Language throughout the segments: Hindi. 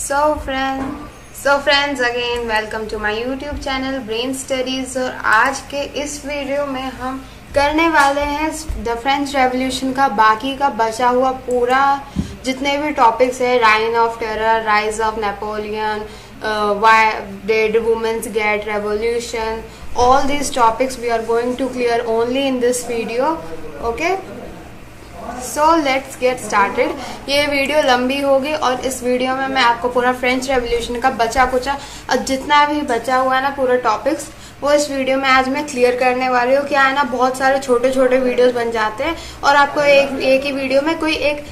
So friends again welcome to my YouTube channel Brain Studies. और आज के इस वीडियो में हम करने वाले हैं द फ्रेंच रेवोल्यूशन का बाकी का बचा हुआ पूरा जितने भी टॉपिक्स है, reign of terror, rise of Napoleon, why did women's get revolution, all these topics we are going to clear only in this video. Okay, so let's get started. ये वीडियो लंबी होगी और इस वीडियो में मैं आपको पूरा फ्रेंच रेवोल्यूशन का बचा कुचा और जितना भी बचा हुआ है ना पूरा टॉपिक्स वो इस वीडियो में आज मैं क्लियर करने वाली हूँ। क्या है ना, बहुत सारे छोटे छोटे वीडियोस बन जाते हैं और आपको एक ही वीडियो में कोई एक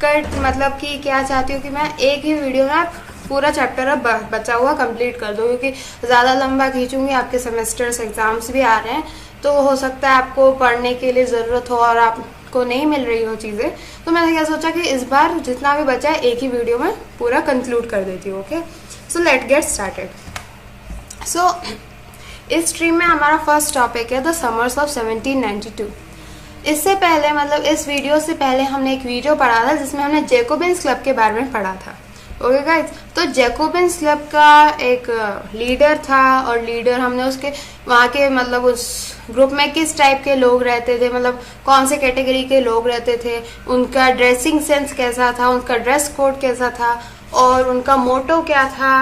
कट मतलब कि क्या चाहती हूँ कि मैं एक ही वीडियो में पूरा चैप्टर अब बचा हुआ कंप्लीट कर दो, क्योंकि ज़्यादा लंबा खींचूंगी आपके सेमेस्टर्स एग्जाम्स भी आ रहे हैं तो हो सकता है आपको पढ़ने के लिए ज़रूरत हो और आपको नहीं मिल रही हो चीज़ें। तो मैंने क्या सोचा कि इस बार जितना भी बचा है एक ही वीडियो में पूरा कंक्लूड कर देती हूँ। Okay, so let get started. So इस स्ट्रीम में हमारा फर्स्ट टॉपिक है द समर्स ऑफ 1792। इससे पहले मतलब इस वीडियो से पहले हमने एक वीडियो पढ़ा था जिसमें हमने जैकोबिन्स क्लब के बारे में पढ़ा था। ओके गाइस, तो जैकोबिन्स क्लब का एक लीडर था और लीडर हमने उसके वहाँ के मतलब उस ग्रुप में किस टाइप के लोग रहते थे, मतलब कौन से कैटेगरी के लोग रहते थे, उनका ड्रेसिंग सेंस कैसा था, उनका ड्रेस कोड कैसा था और उनका मोटो क्या था,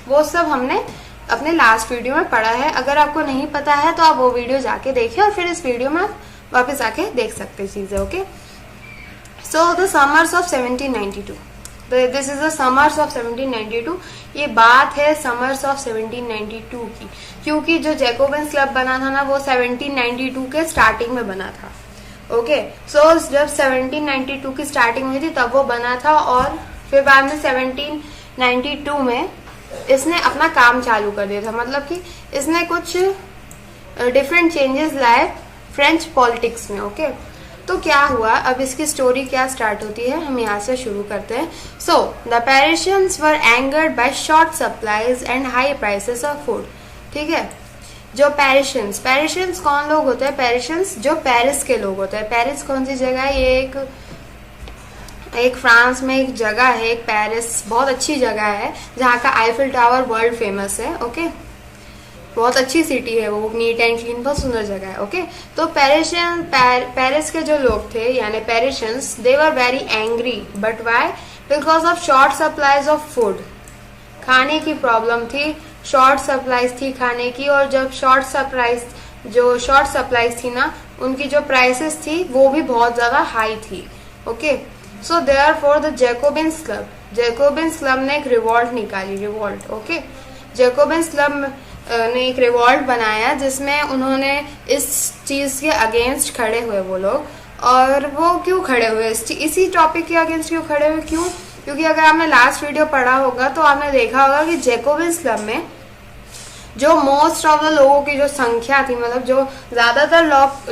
वो सब हमने अपने लास्ट वीडियो में पढ़ा है। अगर आपको नहीं पता है तो आप वो वीडियो जाके देखिए और फिर इस वीडियो में वापस आके देख सकते चीज़ें। Okay, so the summers of 1792, this is the summers of 1792। ये बात है समर्स ऑफ 1792 की, क्योंकि जो जैकोबिन्स क्लब बना था ना वो 1792 के स्टार्टिंग में बना था। ओके, सो जब 1792 की स्टार्टिंग हुई थी तब वो बना था और फिर बाद में 1792 में इसने अपना काम चालू कर दिया था, मतलब कि इसने कुछ डिफरेंट चेंजेस लाए फ्रेंच पॉलिटिक्स में। ओके, तो क्या हुआ, अब इसकी स्टोरी क्या स्टार्ट होती है, हम यहाँ से शुरू करते हैं। So the Parisians were angered by short supplies and high prices of food. ठीक है, जो पेरिशियंस कौन लोग होते हैं? पेरिशियंस जो पेरिस के लोग होते हैं। पेरिस कौन सी जगह है? ये एक फ्रांस में एक जगह है, एक पेरिस, बहुत अच्छी जगह है जहाँ का आईफिल टावर वर्ल्ड फेमस है। ओके, बहुत अच्छी सिटी है वो, नीट एंड क्लीन, बहुत सुंदर जगह है। ओके, तो पेरिस के जो लोग थे यानी Parisians, they were very angry, but why? Because of short supplies of food. खाने की प्रॉब्लम थी, शॉर्ट सप्लाईज थी खाने की, और जब शॉर्ट सप्लाईज थी ना उनकी जो प्राइसेस थी वो भी बहुत ज्यादा हाई थी। Okay, so therefore the Jacobins club ने एक रिवॉल्ट निकाली, रिवॉल्ट। ओके, जैकोबिन्स क्लब ने एक रिवॉल्ट बनाया जिसमें उन्होंने इस चीज के अगेंस्ट खड़े हुए वो लोग। और वो क्यों खड़े हुए, इसी टॉपिक के अगेंस्ट क्यों खड़े हुए? क्यों? क्योंकि अगर आपने लास्ट वीडियो पढ़ा होगा तो आपने देखा होगा कि जैकोबिन्स क्लब में जो मोस्ट ऑफ द लोगों की जो संख्या थी, मतलब जो ज्यादातर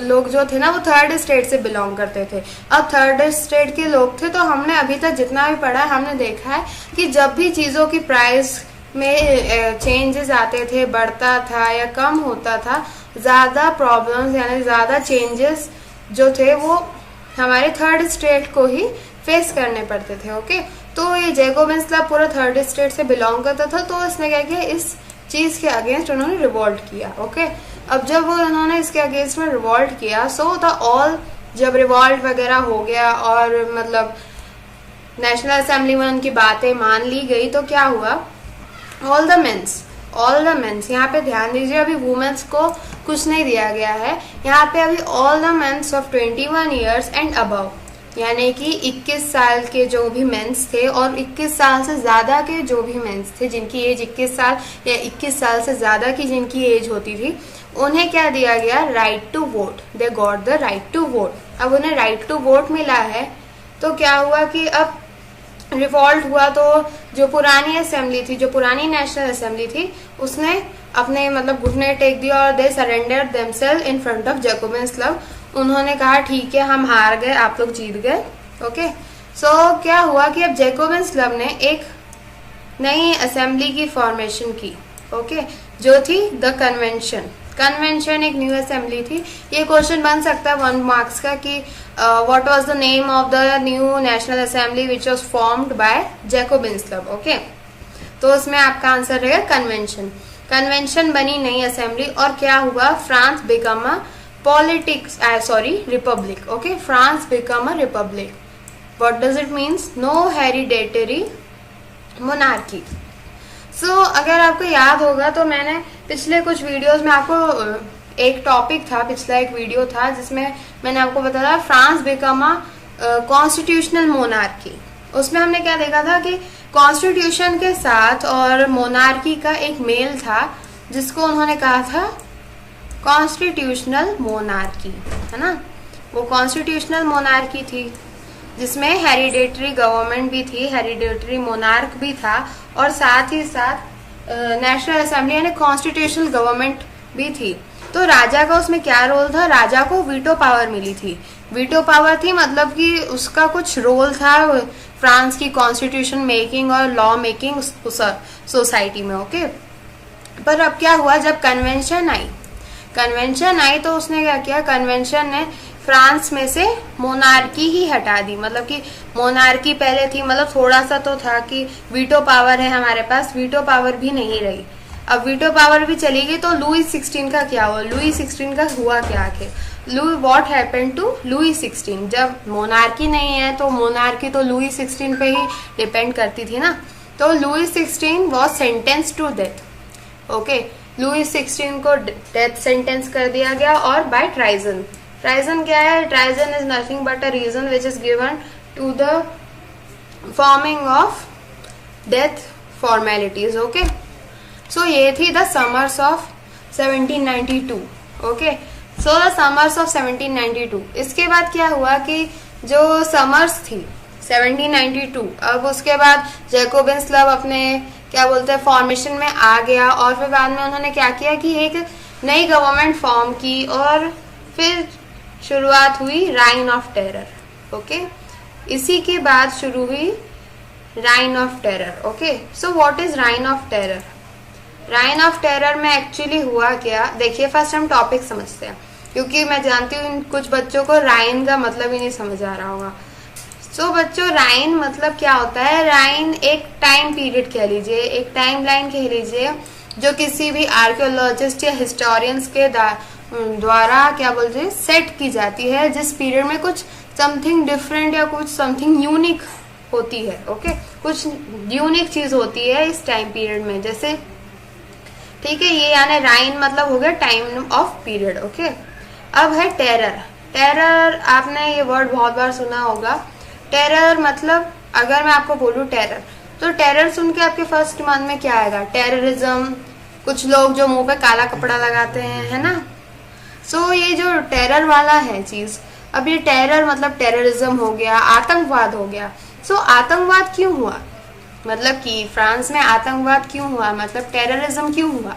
लोग जो थे ना वो थर्ड स्टेट से बिलोंग करते थे। अब थर्ड स्टेट के लोग थे तो हमने अभी तक जितना भी पढ़ा है हमने देखा है कि जब भी चीजों की प्राइस में चेंजेस आते थे, बढ़ता था या कम होता था, ज्यादा प्रॉब्लम्स यानी ज्यादा चेंजेस जो थे वो हमारे थर्ड स्टेट को ही फेस करने पड़ते थे। ओके, तो ये जैकोबिन्स क्लब पूरा थर्ड स्टेट से बिलोंग करता था, तो इसने क्या किया, इस चीज के अगेंस्ट उन्होंने रिवॉल्ट किया। ओके, अब जब उन्होंने इसके अगेंस्ट में रिवॉल्ट किया, सो द ऑल जब रिवॉल्ट वगैरह हो गया और मतलब नेशनल असेंबली में उनकी बातें मान ली गई, तो क्या हुआ, ऑल द मेंस, यहाँ पे ध्यान दीजिए, अभी वुमेन्स को कुछ नहीं दिया गया है, यहाँ पे अभी all the men's of 21 years and above, यानी कि 21 साल के जो भी मेंस थे और 21 साल से ज्यादा के जो भी मेंस थे जिनकी एज 21 साल या 21 साल से ज्यादा की जिनकी एज होती थी, उन्हें क्या दिया गया, right to vote. They got the right to vote. अब उन्हें राइट टू वोट मिला है तो क्या हुआ कि अब रिवॉल्ट हुआ तो जो पुरानी असेंबली थी, जो पुरानी नेशनल असेंबली थी, उसने अपने मतलब घुटने टेक दिया और they surrender themselves in front of Jacobins club. उन्होंने कहा ठीक है हम हार गए, आप लोग जीत गए। ओके, सो क्या हुआ कि अब जैकोबिन्स क्लब ने एक नई असेंबली की फॉर्मेशन की। ओके, जो थी द कन्वेंशन एक न्यू असेंबली थी। ये क्वेश्चन बन सकता है 1 मार्क्स का कि what was the name of the new national assembly which was formed by Jacobins club. Okay, तो उसमें आपका आंसर रहेगा कन्वेंशन। कन्वेंशन बनी नई असेंबली और क्या हुआ, France become a politics republic. Okay, France become a republic. What does it means, no hereditary monarchy. So अगर आपको याद होगा तो मैंने पिछले कुछ वीडियोस में आपको एक टॉपिक था, पिछला एक वीडियो था जिसमें मैंने आपको बताया France become a constitutional monarchy. उसमें हमने क्या देखा था कि कॉन्स्टिट्यूशन के साथ और मोनार्की का एक मेल था जिसको उन्होंने कहा था कॉन्स्टिट्यूशनल मोनार्की, है ना। वो कॉन्स्टिट्यूशनल मोनार्की थी जिसमें हेरिडेटरी गवर्नमेंट भी थी, हेरिडेटरी मोनार्क भी था और साथ ही साथ नेशनल असेंबली यानी कॉन्स्टिट्यूशनल गवर्नमेंट भी थी। तो राजा का उसमें क्या रोल था, राजा को वीटो पावर मिली थी। वीटो पावर थी मतलब कि उसका कुछ रोल था फ्रांस की कॉन्स्टिट्यूशन मेकिंग और लॉ मेकिंग सोसाइटी में। ओके, पर अब क्या हुआ, जब कन्वेंशन आई तो उसने क्या किया, कन्वेंशन ने फ्रांस में से मोनार्की ही हटा दी। मतलब कि मोनार्की पहले थी, मतलब थोड़ा सा तो था कि वीटो पावर है हमारे पास, वीटो पावर भी नहीं रही। अब वीटो पावर भी चली गई तो लुई 16 का क्या हुआ, लुई 16 का हुआ क्या आखिर, व्हाट हैपेंड टू लुई 16। जब मोनार्की नहीं है तो मोनार्की तो लुई 16 पे ही डिपेंड करती थी ना। तो Louis 16 was sentence to death. Okay, Louis 16 को डेथ सेंटेंस कर दिया गया और बाय ट्राइजन। ट्राइजन क्या है, treason is nothing but a reason which is given to the forming of death formalities. Okay, so ये थी the summers of 1792। Okay, so the summers of 1792। इसके बाद क्या हुआ कि जो समर्स थी 1792, अब उसके बाद जैकोबिन्स क्लब अपने क्या बोलते हैं फॉर्मेशन में आ गया और फिर बाद में उन्होंने क्या किया कि एक नई गवर्नमेंट फॉर्म की और फिर शुरुआत हुई राइन ऑफ टेरर। ओके, इसी के बाद शुरू हुई राइन of terror. Okay, so what is Ryan of terror. Ryan of terror में एक्चुअली हुआ क्या, देखिए फर्स्ट हम टॉपिक समझते हैं क्योंकि मैं जानती हूँ कुछ बच्चों को राइन का मतलब ही नहीं समझ आ रहा होगा। सो बच्चों, राइन मतलब क्या होता है, राइन एक टाइम पीरियड कह लीजिए, एक टाइम लाइन कह लीजिए जो किसी भी आर्कियोलॉजिस्ट या हिस्टोरियंस के द्वारा क्या बोलते हैं सेट की जाती है, जिस पीरियड में कुछ समथिंग डिफरेंट या कुछ समथिंग यूनिक होती है। ओके, कुछ यूनिक चीज होती है इस टाइम पीरियड में, जैसे ठीक है, ये यानी राइन मतलब हो गया टाइम ऑफ पीरियड। ओके, अब है टेरर। टेरर आपने ये वर्ड बहुत बार सुना होगा। टेरर मतलब अगर मैं आपको बोलूं टेरर, तो टेरर सुन के आपके फर्स्ट मन में क्या आएगा, टेररिज्म, कुछ लोग जो मुंह पे काला कपड़ा लगाते हैं, है ना। सो ये जो टेरर वाला है चीज, अब ये टेरर मतलब टेररिज्म हो गया, आतंकवाद हो गया। सो आतंकवाद क्यों हुआ, मतलब कि फ्रांस में आतंकवाद क्यों हुआ, मतलब टेररिज्म क्यों हुआ।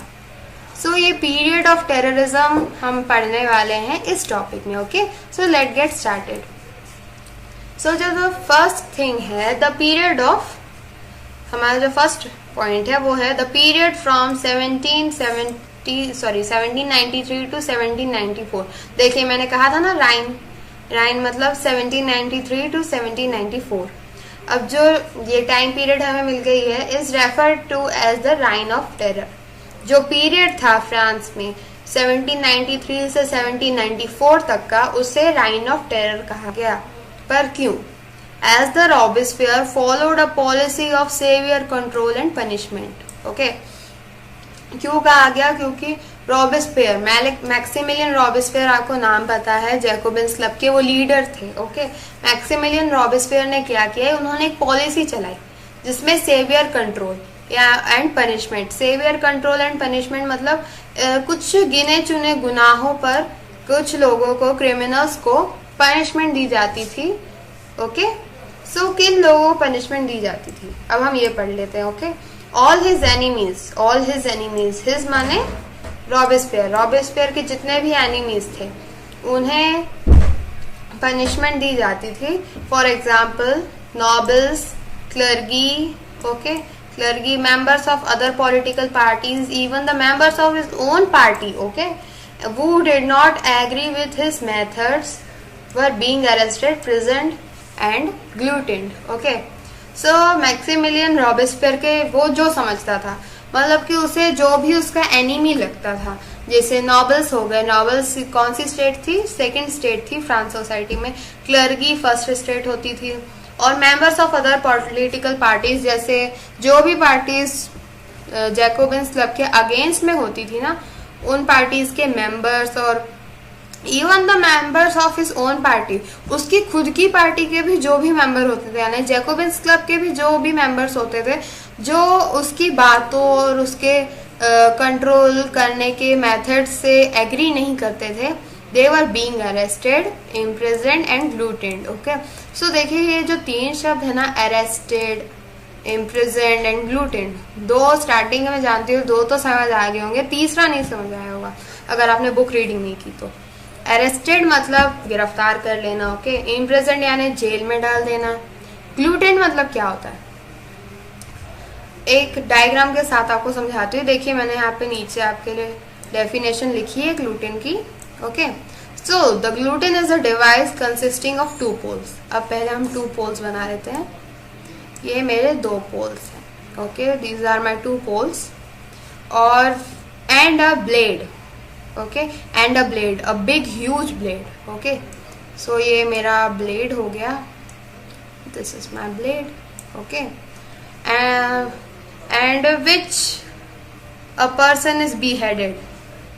सो ये पीरियड ऑफ टेररिज्म हम पढ़ने वाले हैं इस टॉपिक में। Okay, so let get started. So जो फर्स्ट थिंग है, द पीरियड ऑफ, हमारा जो फर्स्ट पॉइंट है वो है द पीरियड फ्रॉम 1793 टू 1794। देखिए मैंने कहा था ना राइन मतलब 1793 टू 1794। अब जो ये टाइम पीरियड हमें मिल गई है is referred to as the reign of terror. जो पीरियड था फ्रांस में 1793 से 1794 तक का, उसे राइन ऑफ टेरर कहा गया। पर क्यों, as the Robespierre followed a policy of severe control and punishment. Okay, क्यों कहा गया, क्योंकि रॉबेस्पियर, मैक्सिमिलियन रॉबेस्पियर आपको नाम पता है, जैकोबिन्स क्लब के वो लीडर थे। ओके, मैक्सिमिलियन रॉबेस्पियर ने क्या किया, उन्होंने एक पॉलिसी चलाई जिसमें सेवियर कंट्रोल या and punishment. Severe control and punishment मतलब कुछ गिने चुने गुनाहों पर कुछ लोगों को, क्रिमिनल्स को पनिशमेंट दी जाती थी। ओके, सो किन लोगों को पनिशमेंट दी जाती थी, अब हम ये पढ़ लेते हैं। Okay, all his enemies, his माने रॉबेस्पियर के जितने भी एनिमीज थे उन्हें पनिशमेंट दी जाती थी। For example nobles, clergy, okay, clergy, members of other political parties, even the members of his own party, okay, who did not agree with his methods were being arrested, prisoned and guillotined. Okay, so Maximilian Robespierre के वो जो समझता था, मतलब कि उसे जो भी उसका एनिमी लगता था, जैसे नॉबल्स हो गए, नॉबल्स कौन सी स्टेट थी, सेकंड स्टेट थी फ्रांस सोसाइटी में, क्लर्गी फर्स्ट स्टेट होती थी, और members of other political parties, जैसे जो भी पार्टीज जैकोबिन्स क्लब के अगेंस्ट में होती थी ना, उन पार्टीज के मेंबर्स, और even the members of his own party, उसकी खुद की पार्टी के भी जो भी मेंबर होते थे, यानी जैकोबिन्स क्लब के भी जो भी मेंबर्स होते थे, जो उसकी बातों और उसके कंट्रोल करने के मेथड से एग्री नहीं करते थे, they were being arrested, imprisoned and guillotined. Okay, so देखिए ये जो 3 शब्द है ना, arrested, imprisoned and guillotined, 2 starting में जानती हूँ, 2 तो समझ आ गए होंगे, तीसरा नहीं समझ आया होगा अगर आपने बुक रीडिंग नहीं की तो। अरेस्टेड मतलब गिरफ्तार कर लेना, ओके। इम्प्रिजन्ड यानी जेल में डाल देना। ग्लूटेंड मतलब क्या होता है, एक डायग्राम के साथ आपको समझाती हूँ। देखिए मैंने यहाँ पे नीचे आपके लिए डेफिनेशन लिखी है ग्लूटेन की। Okay, so the guillotine is a device consisting of 2 poles. अब पहले हम 2 पोल्स बना लेते हैं। ये मेरे 2 पोल्स हैं। Okay, these are my 2 poles, और and a blade. Okay, and a blade, a big huge blade. Okay, so ये मेरा ब्लेड हो गया, this is my blade. Okay, and which a person is beheaded,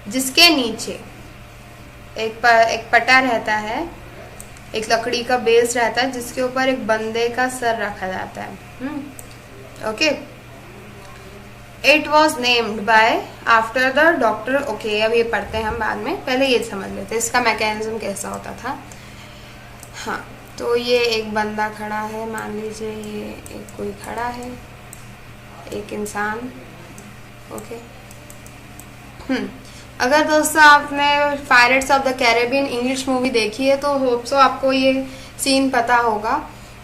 जिसके नीचे एक पटा रहता है, एक लकड़ी का बेस रहता है, जिसके ऊपर एक बंदे का सर रखा जाता है। Okay, it was named by after the doctor. Okay, अब ये पढ़ते हैं हम बाद में, पहले ये समझ लेते हैं इसका मैकेनिज्म कैसा होता था। हाँ, तो ये एक बंदा खड़ा है, मान लीजिए ये एक कोई खड़ा है, एक इंसान। ओके, अगर दोस्तों आपने pirates of the Caribbean English movie देखी है तो होप सो आपको ये सीन पता होगा।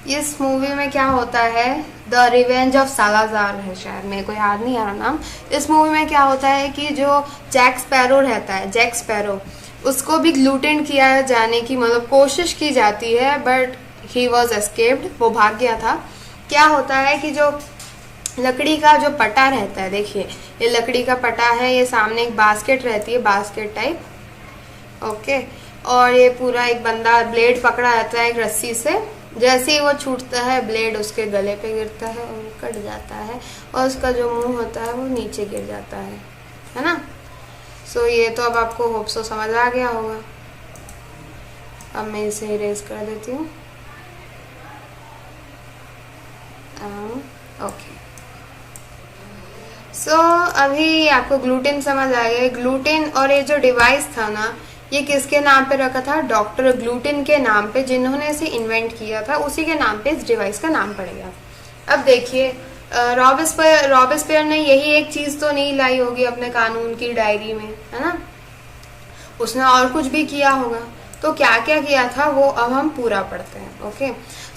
इस मूवी में क्या होता है, द रिवेंज ऑफ सालाजार है शायद, मेरे को याद नहीं आ रहा नाम। इस मूवी में क्या होता है कि जो जैक स्पैरो रहता है, जैक स्पैरो, उसको भी ग्लूटेन किया जाने की मतलब कोशिश की जाती है, बट ही वॉज एस्केप्ड, वो भाग गया था। क्या होता है कि जो लकड़ी का जो पटा रहता है, देखिए ये लकड़ी का पटा है, ये सामने एक बास्केट रहती है, बास्केट टाइप। ओके, और ये पूरा एक बंदा ब्लेड पकड़ा रहता है एक रस्सी से, जैसे ही वो छूटता है ब्लेड उसके गले पे गिरता है और कट जाता है, और उसका जो मुंह होता है वो नीचे गिर जाता है ना। सो ये तो अब आपको होप सो समझ आ गया होगा। अब मैं इसे इरेज कर देती हूँ। ओके, सो अभी आपको ग्लूटेन समझ आ गया। ग्लूटेन और ये जो डिवाइस था ना, ये किसके नाम पे रखा था, डॉक्टर ग्लूटेन के नाम पे, जिन्होंने इसे इन्वेंट किया था उसी के नाम पे इस डिवाइस का नाम पड़ेगा। अब देखिए रॉबेस्पियर ने यही एक चीज तो नहीं लाई होगी अपने कानून की डायरी में, है ना, उसने और कुछ भी किया होगा। तो क्या क्या किया था वो अब हम पूरा पढ़ते हैं। ओके,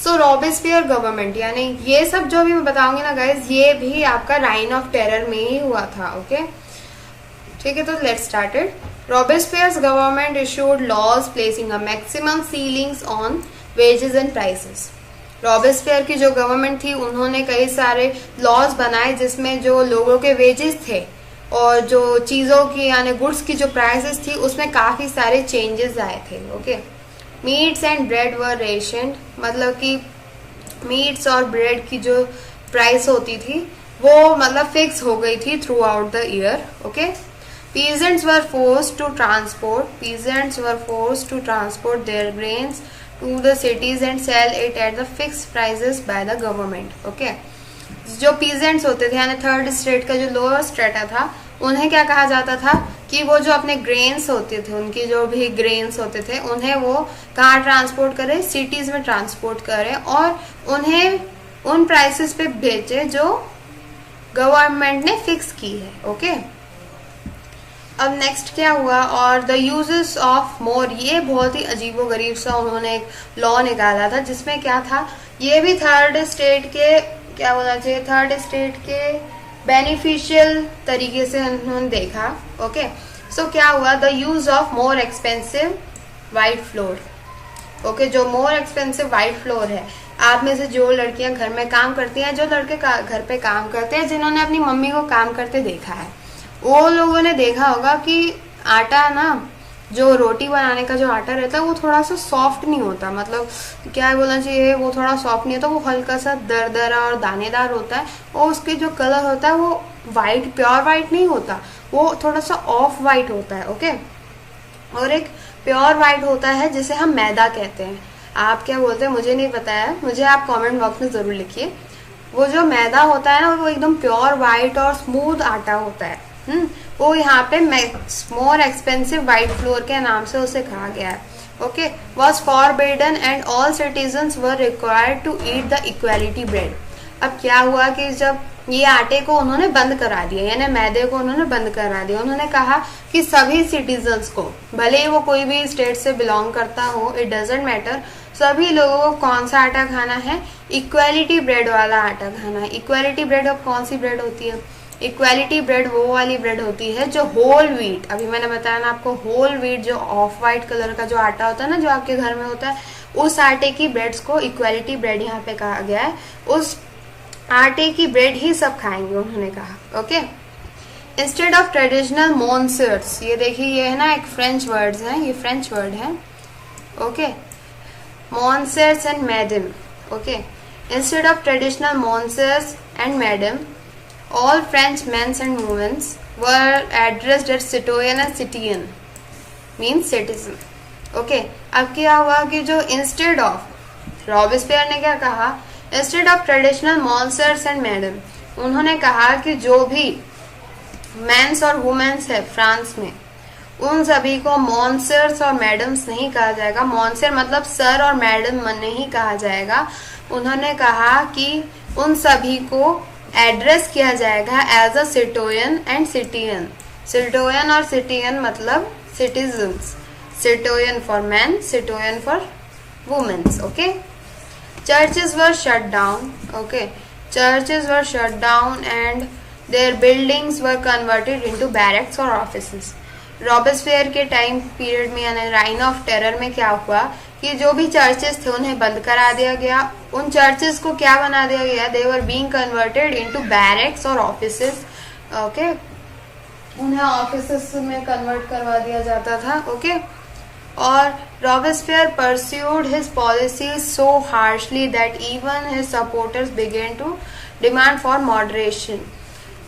सो रॉबेस्पियर गवर्नमेंट, यानी ये सब जो भी मैं बताऊंगी ना गाइज, ये भी आपका राइन ऑफ टेरर में ही हुआ था। ओके, ठीक है, तो let's started. Robespierre's government issued laws placing a maximum ceilings on wages and prices. Robespierre की जो गवर्नमेंट थी, उन्होंने कई सारे लॉज बनाए जिसमें जो लोगों के वेजेस थे और जो चीजों की यानी गुड्स की जो प्राइसेस थी उसमें काफी सारे चेंजेस आए थे। ओके, मीट्स एंड ब्रेड वर रेशन्ड, मतलब कि मीट्स और ब्रेड की जो प्राइस होती थी वो मतलब फिक्स हो गई थी through out the year. Okay, peasants were forced to transport their grains to the cities and sell it at the fixed prices by the government. Okay, जो peasants होते थे यानी थर्ड स्टेट का जो लोअर स्ट्रेटा था, उन्हें क्या कहा जाता था कि वो जो अपने ग्रेन्स होते थे, उनकी जो भी ग्रेन्स होते थे, उन्हें वो कहाँ ट्रांसपोर्ट करे, सिटीज में ट्रांसपोर्ट करे और उन्हें उन प्राइसेस पे बेचे जो गवर्नमेंट ने फिक्स की है। ओके, अब नेक्स्ट क्या हुआ, और द यूजेस ऑफ मोर, ये बहुत ही अजीबोगरीब सा उन्होंने एक लॉ निकाला था जिसमें क्या था, ये भी थर्ड स्टेट के क्या बोलना चाहिए, थर्ड स्टेट के बेनिफिशियल तरीके से उन्होंने देखा। ओके, सो क्या हुआ, the use of more expensive white floor, okay, जो मोर एक्सपेंसिव वाइट फ्लोर है। आप में से जो लड़कियां घर में काम करती हैं, जो लड़के घर पे काम करते हैं, जिन्होंने अपनी मम्मी को काम करते देखा है, वो लोगों ने देखा होगा कि आटा ना, जो रोटी बनाने का जो आटा रहता है वो थोड़ा सा सॉफ्ट नहीं होता, मतलब क्या बोलना चाहिए, वो थोड़ा सॉफ्ट नहीं होता, वो हल्का सा दरदरा और दानेदार होता है, और उसके जो कलर होता है वो वाइट, प्योर वाइट नहीं होता, वो थोड़ा सा ऑफ वाइट होता है। ओके, और एक प्योर वाइट होता है जिसे हम मैदा कहते हैं। आप क्या बोलते हैं मुझे नहीं पता है, मुझे आप कमेंट बॉक्स में जरूर लिखिए। वो जो मैदा होता है ना, वो एकदम प्योर वाइट और स्मूथ आटा होता है। वो यहाँ पे मोर एक्सपेंसिव वाइट फ्लोर के नाम से उसे कहा गया है। Okay, was forbidden and all citizens were required to eat the equality bread. अब क्या हुआ कि जब ये आटे को उन्होंने बंद करा दिया, यानी मैदे को उन्होंने बंद करा दिया, उन्होंने कहा कि सभी सिटीजन्स को, भले ही वो कोई भी स्टेट से बिलोंग करता हो, इट डजेंट मैटर, सभी लोगों को कौन सा आटा खाना है, इक्वालिटी ब्रेड वाला आटा खाना है। इक्वालिटी ब्रेड अब कौन सी ब्रेड होती है? इक्वालिटी ब्रेड वो वाली ब्रेड होती है जो होल व्हीट, अभी मैंने बताया ना आपको, होल व्हीट जो ऑफ वाइट कलर का जो आटा होता है ना, जो आपके घर में होता है, उस आटे की ब्रेड्स को इक्वालिटी ब्रेड यहाँ पे कहा गया है। उस आटे की ब्रेड ही सब खाएंगे, उन्होंने कहा। ओके, इंस्टेड ऑफ ट्रेडिशनल मोन्सर्स, ये देखिए ये है ना एक फ्रेंच वर्ड्स है, ये फ्रेंच वर्ड है। Okay, monsieurs and madam. Okay, instead of traditional monsieurs and madam, all French men and women were addressed as citoyen and citizen, means citizen. Okay, अब क्या हुआ कि जो instead of, रॉबेस्पियर ने क्या कहा, instead of traditional monsieurs and madam, उन्होंने कहा कि जो भी मेंस और वुमेन्स है फ्रांस में, उन सभी को मॉन्सर्स और मैडम्स नहीं कहा जाएगा। मॉन्सर मतलब सर और मैडम नहीं कहा जाएगा। उन्होंने कहा कि उन सभी को एड्रेस किया जाएगा एज अ सिटोयन एंड सिटियन। सिटोयन और सिटियन मतलब citizens, citoyen for man, citoyen for womens. Okay, churches were shut down. Okay, churches were shut down and their buildings were converted into barracks or offices. Robespierre के टाइम पीरियड में यानी राइन ऑफ टेरर में क्या हुआ कि जो भी चर्चेस थे उन्हें बंद करा दिया गया। उन चर्चेस को क्या बना दिया गया, they were being converted into barracks और ऑफिसेस। ओके, उन्हें ऑफिसेस में कन्वर्ट करवा दिया जाता था। ओके, और Robespierre pursued his policies so harshly that even his supporters began to demand for moderation.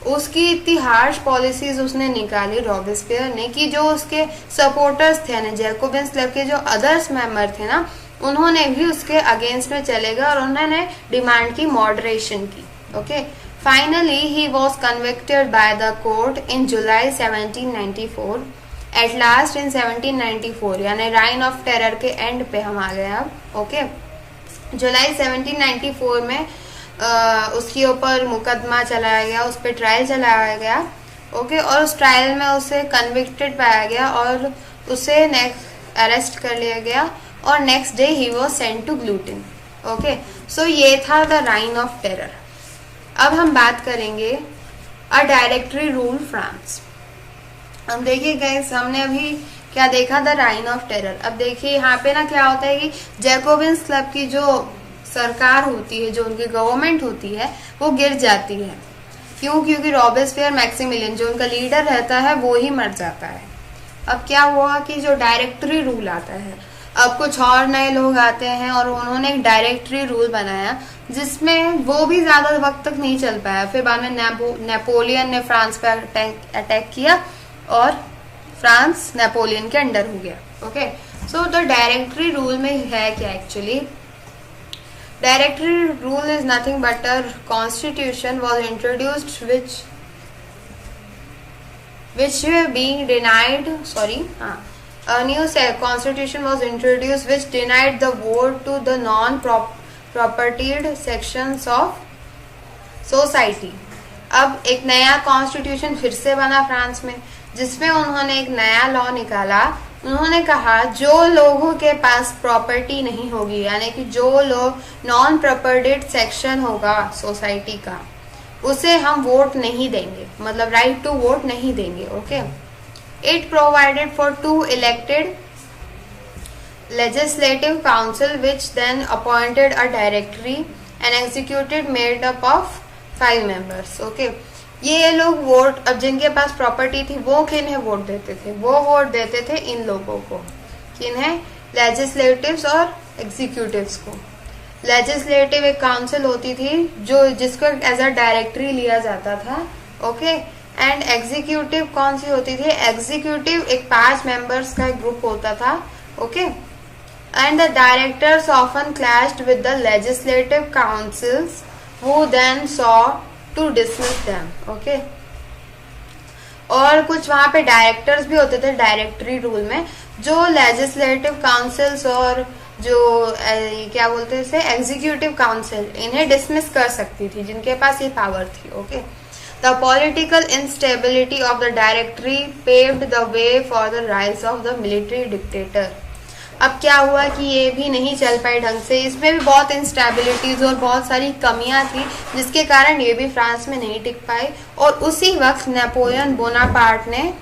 उसकी इतनी हार्श पॉलिसीज उसने निकाली रॉबेस्पियर ने कि जो उसके सपोर्टर्स थे ना, जैकोबिन क्लब के जो अदर्स मेंबर थे ना, उन्होंने भी उसके अगेंस्ट में चले गए और उन्होंने डिमांड की मॉडरेशन की। Okay, finally he was convicted by the court in July 1794। At last in 1794, यानी राइन ऑफ टेरर के एंड पे हम आ गए अब। ओके, जुलाई 1794 में उसके ऊपर मुकदमा चलाया गया, उस पर ट्रायल चलाया गया। ओके, और उस ट्रायल में उसे कन्विक्टेड पाया गया और उसे अरेस्ट कर लिया गया और नेक्स्ट डे ही was sent to guillotine. Okay, so ये था द राइन ऑफ टेरर। अब हम बात करेंगे अ डायरेक्टरी रूल फ्रांस। अब देखिए गाइस, हमने अभी क्या देखा, द राइन ऑफ टेरर। अब देखिए यहाँ पे ना क्या होता है कि जैकोबिन्स क्लब की जो सरकार होती है, जो उनकी गवर्नमेंट होती है, वो गिर जाती है। क्यों? क्योंकि रॉबेस्पियर मैक्सिमिलियन जो उनका लीडर रहता है वो ही मर जाता है। अब क्या हुआ कि जो डायरेक्टरी रूल आता है, अब कुछ और नए लोग आते हैं और उन्होंने एक डायरेक्टरी रूल बनाया जिसमें वो भी ज्यादा वक्त तक नहीं चल पाया। फिर बाद में नेपोलियन ने फ्रांस पे अटैक किया और फ्रांस नेपोलियन के अंडर हो गया। Okay, so the directory rule में है क्या actually? Directory rule is nothing but a constitution was introduced which being denied, a new constitution was introduced which denied the vote to the non-propertied sections of society. अब एक नया कॉन्स्टिट्यूशन फिर से बना फ्रांस में, जिसमें उन्होंने एक नया लॉ निकाला। उन्होंने कहा जो लोगों के पास प्रॉपर्टी नहीं होगी, यानी कि जो लोग नॉन प्रॉपर्टीड सेक्शन होगा सोसाइटी का, उसे हम वोट नहीं देंगे, मतलब राइट टू वोट नहीं देंगे। Okay, it provided for 2 elected legislative council which then appointed a directory and executive made up of 5 members. Okay ये लोग वोट, अब जिनके पास प्रॉपर्टी थी वो किन्हें वोट देते थे? वो वोट देते थे इन लोगों को, किन्हें? लेजिस्लेटिव्स और एग्जीक्यूटिव्स को। लेजिस्लेटिव एक काउंसिल होती थी जो जिसको एज अ डायरेक्टरी लिया जाता था। ओके एंड एग्जीक्यूटिव कौन सी होती थी? एग्जीक्यूटिव एक 5 मेंबर्स का ग्रुप होता था। Okay and the directors often clashed with the legislative councils who then saw to dismiss them. Okay और कुछ वहां पे डायरेक्टर्स भी होते थे डायरेक्टरी रूल में, जो लेजिस्लेटिव काउंसिल्स और जो क्या बोलते हैं इसे एग्जीक्यूटिव काउंसिल, इन्हें डिसमिस कर सकती थी, जिनके पास ये पावर थी। Okay the political instability of the directory paved the way for the rise of the military dictator. अब क्या हुआ कि ये भी नहीं चल पाई ढंग से, इसमें भी बहुत इंस्टेबिलिटीज और बहुत सारी कमियां थी, जिसके कारण ये भी फ्रांस में नहीं टिक पाई। और उसी वक्त नेपोलियन बोनापार्ट ने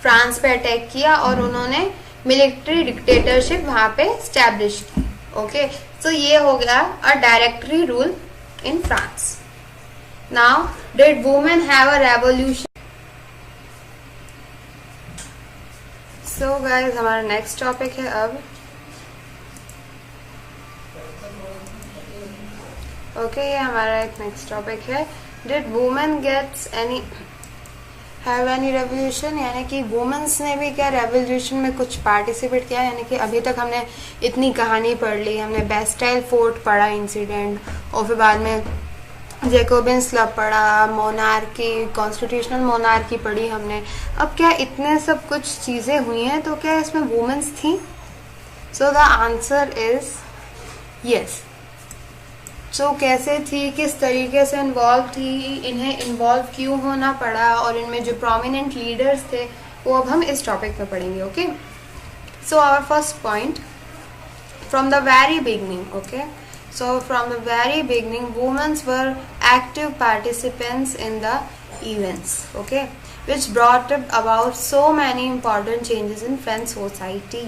फ्रांस पे अटैक किया और उन्होंने मिलिट्री डिक्टेटरशिप वहां पे स्टैब्लिश की। ओके सो ये हो गया a directory rule in France. Now did women have a revolution? So guys हमारा नेक्स्ट टॉपिक है अब। ओके ये हमारा एक नेक्स्ट टॉपिक है, did women gets any have any revolution, यानी कि वुमेन्स ने भी क्या रेवोल्यूशन में कुछ पार्टिसिपेट किया। यानी कि अभी तक हमने इतनी कहानी पढ़ ली, हमने बेस्टाइल फोर्ट पढ़ा इंसिडेंट, और फिर बाद में जैकोबिन्स क्लब पढ़ा, मोनार्की, कॉन्स्टिट्यूशनल मोनार्की पढ़ी हमने। अब क्या इतने सब कुछ चीजें हुई हैं, तो क्या इसमें वुमेन्स थी? So the answer is yes. So कैसे थी, किस तरीके से इन्वॉल्व थी, इन्हें इन्वॉल्व क्यों होना पड़ा, और इनमें जो प्रोमिनेंट लीडर्स थे वो अब हम इस टॉपिक में पढ़ेंगे। Okay so our first point, from the very beginning. Okay so from the very beginning women were active participants in the events, okay, which brought about so many important changes in French society.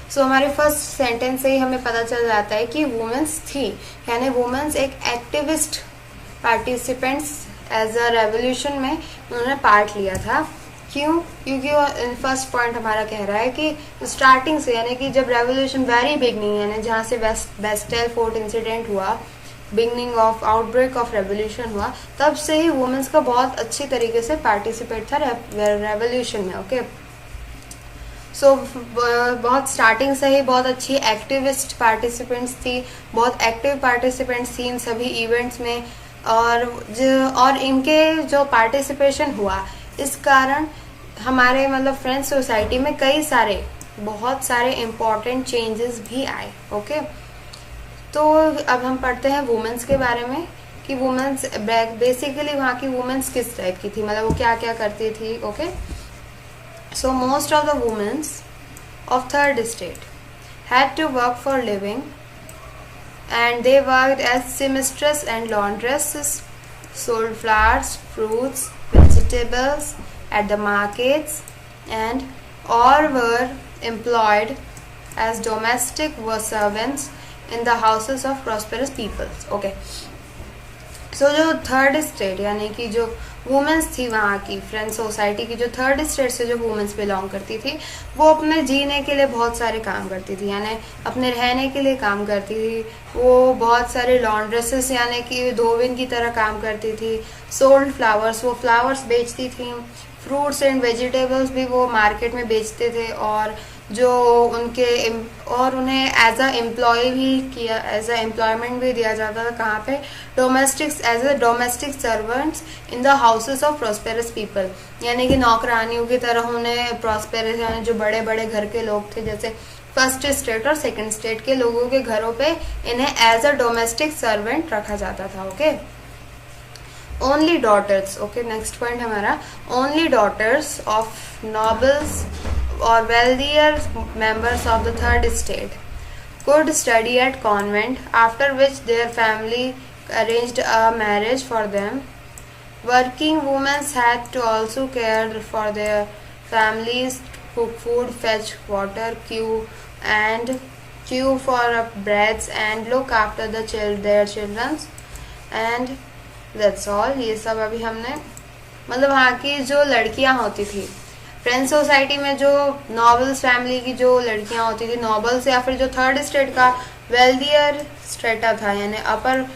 So हमारे फर्स्ट सेंटेंस से ही हमें पता चल जाता है कि वुमेन्स थी, यानी वुमेन्स एक activist participants as a revolution में उन्होंने पार्ट लिया था। क्यों? क्योंकि फर्स्ट पॉइंट हमारा कह रहा है कि स्टार्टिंग से, यानी कि जब रेवोल्यूशन वेरी बिगनिंग, यानी जहाँ से बेस्टाइल फोर्ट इंसिडेंट हुआ, beginning of outbreak of revolution हुआ, तब से ही वुमेन्स का बहुत अच्छी तरीके से पार्टिसिपेट था रेवोल्यूशन में। ओके सो बहुत स्टार्टिंग से ही बहुत अच्छी एक्टिविस्ट पार्टिसिपेंट्स थी, बहुत एक्टिव पार्टिसिपेंट्स थी इन सभी इवेंट्स में, और इनके जो पार्टिसिपेशन हुआ इस कारण हमारे मतलब फ्रेंच सोसाइटी में कई सारे बहुत सारे इम्पोर्टेंट चेंजेस भी आए। ओके तो अब हम पढ़ते हैं वुमेन्स के बारे में कि वुमेन्स बेसिकली वहाँ की वुमेन्स किस टाइप की थी, मतलब वो क्या क्या करती थी। Okay so most of the women's of third state had to work for living and they worked as seamstress and laundresses, sold flowers, fruits, vegetables at the markets, and or were employed as domestic servants in the houses of prosperous peoples. Okay. सो जो थर्ड स्टेट यानी कि जो वुमेन्स थी वहाँ की फ्रेंच सोसाइटी की, जो थर्ड स्टेट से जो वुमेन्स बिलोंग करती थी, वो अपने जीने के लिए बहुत सारे काम करती थी, यानी अपने रहने के लिए काम करती थी। वो बहुत सारे लॉन्ड्रेसेस यानी कि धोबिन की तरह काम करती थी। सोल्ड फ्लावर्स, वो फ्लावर्स बेचती थी। फ्रूट्स एंड वेजिटेबल्स भी वो मार्केट में बेचते थे, और जो उनके और उन्हें एज अ एम्प्लॉय भी किया, एज अ एम्प्लॉयमेंट भी दिया जाता था। कहाँ पे? Domestics, as a domestic servants in the houses of prosperous people, यानी कि नौकरानियों की तरह उन्हें प्रॉस्पेरस यानी जो बड़े बड़े घर के लोग थे, जैसे फर्स्ट स्टेट और सेकंड स्टेट के लोगों के घरों पे इन्हें एज अ डोमेस्टिक सर्वेंट रखा जाता था। Okay only daughters, okay next point हमारा, only daughters of nobles or wealthier members of the third estate could study at convent, after which their family arranged a marriage for them. Working women had to also care for their families cook food, fetch water, queue for breads and look after their children and that's all। ये सब अभी हमने मतलब वहाँ की जो लड़कियाँ होती थी फ्रेंच सोसाइटी में, जो नॉबल्स फैमिली की जो लड़कियाँ होती थी, नॉबल्स या फिर जो थर्ड स्टेट का वेल्दियर स्ट्रेटा था यानी अपर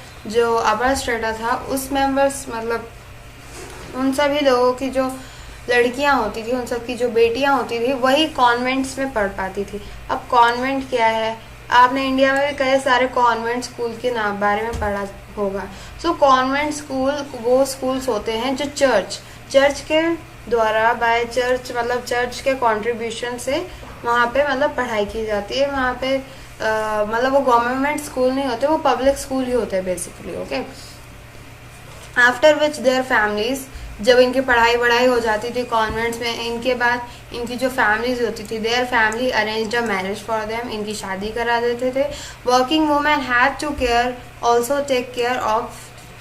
स्ट्रेटा था, उस मेंबर्स मतलब उन सभी लोगों की जो लड़कियां होती थी, उन सब की जो बेटियां होती थी, वही कॉन्वेंट्स में पढ़ पाती थी। अब कॉन्वेंट क्या है, आपने इंडिया में भी कई सारे कॉन्वेंट स्कूल के नाम बारे में पढ़ा होगा। सो कॉन्वेंट स्कूल वो स्कूल्स होते हैं जो चर्च के द्वारा बाय चर्च मतलब चर्च के कंट्रीब्यूशन से वहाँ पे मतलब पढ़ाई की जाती है। वहाँ पे मतलब वो गवर्नमेंट स्कूल नहीं होते, वो पब्लिक स्कूल ही होते हैं basically. Okay, after which their families, जब इनकी पढ़ाई वढ़ाई हो जाती थी कॉन्वेंट्स में, इनके बाद इनकी जो फैमिलीज होती थी, their family arranged a marriage for them, इनकी शादी करा देते थे। Working women had to care also take care of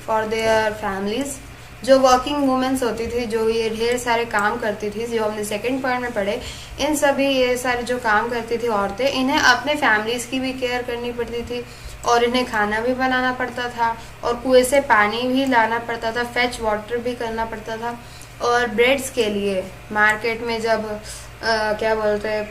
for their families. जो वर्किंग वुमेन्स होती थी, जो ये ढेर सारे काम करती थी, जो हमने सेकंड पॉइंट में पढ़े, इन सभी ये सारे जो काम करती थी औरतें, इन्हें अपने फैमिलीज की भी केयर करनी पड़ती थी और इन्हें खाना भी बनाना पड़ता था और कुएं से पानी भी लाना पड़ता था, फेच वाटर भी करना पड़ता था। और ब्रेड्स के लिए मार्केट में जब क्या बोलते हैं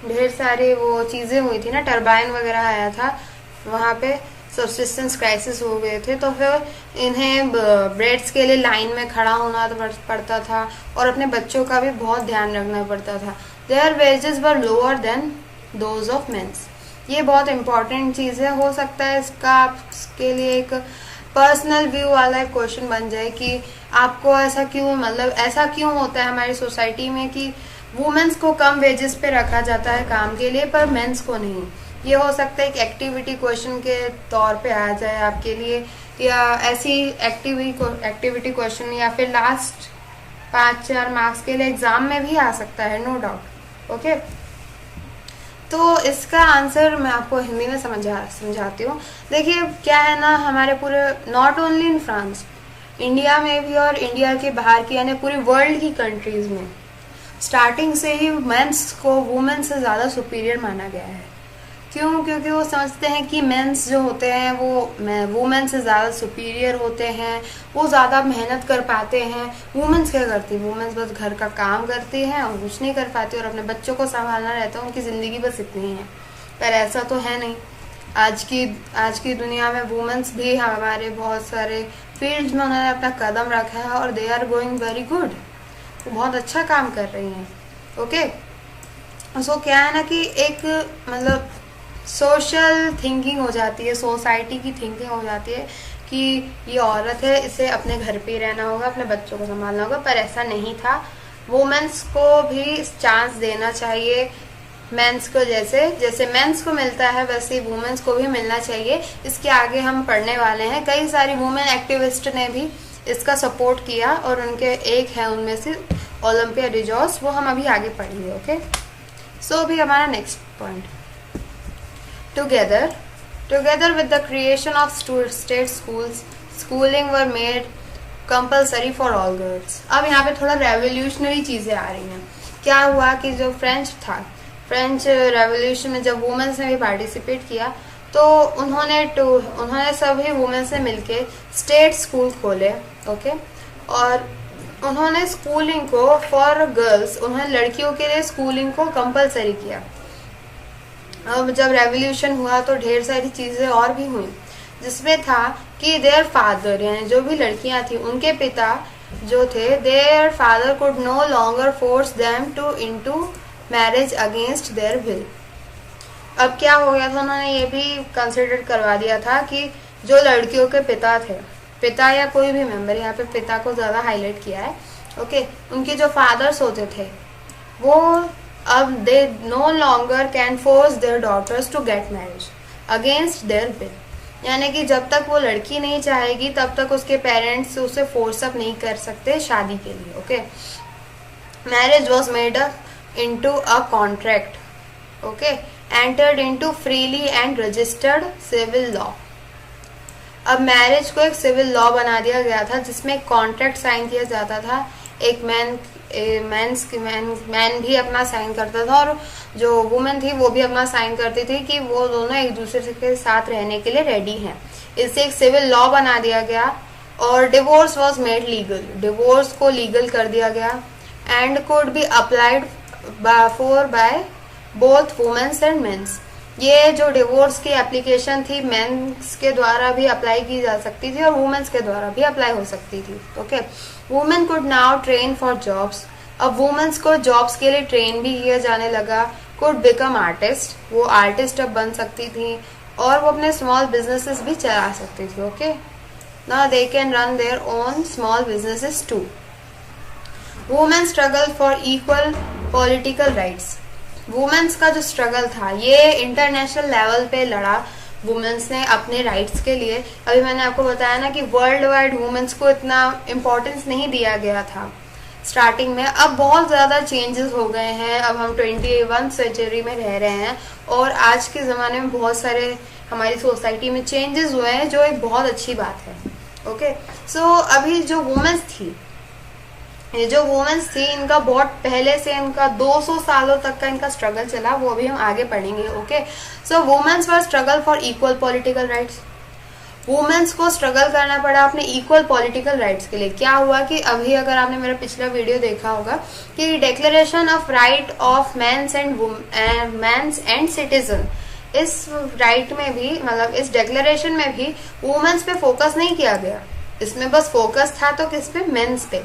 ढेर सारी वो चीज़ें हुई थी ना, टरबाइन वगैरह आया था, वहाँ पे सब्सिस्टेंस क्राइसिस हो गए थे, तो फिर इन्हें ब्रेड्स के लिए लाइन में खड़ा होना पड़ता था और अपने बच्चों का भी बहुत ध्यान रखना पड़ता था। Their wages were lower than those of men's. ये बहुत इंपॉर्टेंट चीज़ है। हो सकता है इसका आपके लिए एक पर्सनल व्यू वाला एक क्वेश्चन बन जाए कि आपको ऐसा क्यों होता है हमारी सोसाइटी में कि वुमेन्स को कम वेजेस पे रखा जाता है काम के लिए पर मेंस को नहीं। ये हो सकता है एक एक्टिविटी क्वेश्चन के तौर पे आ जाए आपके लिए, या ऐसी एक्टिविटी क्वेश्चन, या फिर लास्ट 5-4 मार्क्स के लिए एग्जाम में भी आ सकता है, नो डाउट। ओके, तो इसका आंसर मैं आपको हिंदी में समझाती हूँ। देखिए क्या है ना, हमारे पूरे not only in France, India में भी और इंडिया के बाहर की यानी पूरी वर्ल्ड की कंट्रीज में स्टार्टिंग से ही मेंस को वुमेन से ज़्यादा सुपीरियर माना गया है। क्यों? क्योंकि वो समझते हैं कि मेंस जो होते हैं वो वुमेन से ज़्यादा सुपीरियर होते हैं, वो ज़्यादा मेहनत कर पाते हैं। वुमेन्स क्या करती है? वुमेन्स बस घर का काम करती हैं और कुछ नहीं कर पाती और अपने बच्चों को संभालना रहता है, उनकी ज़िंदगी बस इतनी ही है। पर ऐसा तो है नहीं। आज की दुनिया में वुमेन्स भी हमारे बहुत सारे फील्ड्स में उन्होंने अपना कदम रखा है और they are going very good, वो बहुत अच्छा काम कर रही हैं। ओके, सो क्या है ना कि एक मतलब सोशल थिंकिंग हो जाती है, सोसाइटी की थिंकिंग हो जाती है कि ये औरत है, इसे अपने घर पे ही रहना होगा, अपने बच्चों को संभालना होगा। पर ऐसा नहीं था, वुमेन्स को भी चांस देना चाहिए। मेंस को जैसे मेंस को मिलता है वैसे वुमेन्स को भी मिलना चाहिए। इसके आगे हम पढ़ने वाले हैं, कई सारी वुमेन एक्टिविस्ट ने भी इसका सपोर्ट किया और उनके एक है उनमें से ओलंपिया डिजॉस, वो हम अभी आगे पढ़ेंगे। ओके, सो अभी हमारा next point, Together with the creation of state schools, schooling were made compulsory for all girls। अब यहाँ पे थोड़ा रेवोल्यूशनरी चीज़ें आ रही हैं। क्या हुआ कि जो फ्रेंच रेवोल्यूशन में जब वुमेन्स ने भी पार्टिसिपेट किया तो उन्होंने सभी वुमेन्स से मिलके स्टेट स्कूल खोले। ओके, और उन्होंने स्कूलिंग को फॉर गर्ल्स, उन्होंने लड़कियों के लिए स्कूलिंग को कंपलसरी किया। अब जब रेवोल्यूशन हुआ तो ढेर सारी चीज़ें और भी हुई, जिसमें था कि देयर फादर यानी जो भी लड़कियां थी उनके पिता जो थे, their father could no longer force them to into marriage against their will. अब क्या हो गया था, उन्होंने ये भी कंसिडर करवा दिया था कि जो लड़कियों के पिता या कोई भी मेंबर, यहाँ पे पिता को ज़्यादा हाईलाइट किया है। ओके, उनके जो फादर्स होते थे वो अब they no longer can force their daughters to get marriage against their will, यानी कि जब तक वो लड़की नहीं चाहेगी तब तक उसके पेरेंट्स उसे फोर्स अप नहीं कर सकते शादी के लिए। Okay, marriage was made up into a contract, okay, entered into freely and registered civil law. अब मैरिज को एक सिविल लॉ बना दिया गया था जिसमें कॉन्ट्रैक्ट साइन किया जाता था एक मैन मैन भी अपना साइन करता था और जो वुमेन थी वो भी अपना साइन करती थी कि वो दोनों एक दूसरे के साथ रहने के लिए रेडी हैं। इससे एक सिविल लॉ बना दिया गया और divorce was made legal, divorce को लीगल कर दिया गया and could be applied for by both women's and men's. ये जो डिवोर्स की एप्लीकेशन थी मेंस के द्वारा भी अप्लाई की जा सकती थी और वुमेन्स के द्वारा भी अप्लाई हो सकती थी। Okay, women could now train for jobs, अब वुमेन्स को जॉब्स के लिए ट्रेन भी किया जाने लगा। कुड बिकम आर्टिस्ट, वो आर्टिस्ट अब बन सकती थी और वो अपने स्मॉल बिजनेसेस भी चला सकती थी। Okay, now they can run their own small businesses too. Women struggle for equal political rights, women's का जो स्ट्रगल था ये इंटरनेशनल लेवल पे लड़ा वुमेन्स ने अपने राइट्स के लिए। अभी मैंने आपको बताया ना कि वर्ल्ड वाइड वुमेन्स को इतना इम्पोर्टेंस नहीं दिया गया था स्टार्टिंग में। अब बहुत ज़्यादा चेंजेस हो गए हैं, अब हम 21वीं सेंचुरी में रह रहे हैं और आज के ज़माने में बहुत सारे हमारी सोसाइटी में चेंजेस हुए हैं जो एक बहुत अच्छी बात है। ओके, सो अभी जो वुमेन्स थी, ये जो वुमेन्स थी इनका बहुत पहले से इनका 200 सालों तक का इनका स्ट्रगल चला, वो अभी हम आगे पढ़ेंगे। Okay, so women's were struggle for equal political rights, women's को स्ट्रगल करना पड़ा अपने इक्वल पॉलिटिकल राइट्स के लिए। क्या हुआ कि अभी अगर आपने मेरा पिछला वीडियो देखा होगा कि declaration of right of men's and citizen, इस राइट में भी मतलब इस डिक्लेरेशन में भी वुमेन्स पे फोकस नहीं किया गया, इसमें बस फोकस था तो किस पे, मेंस पे।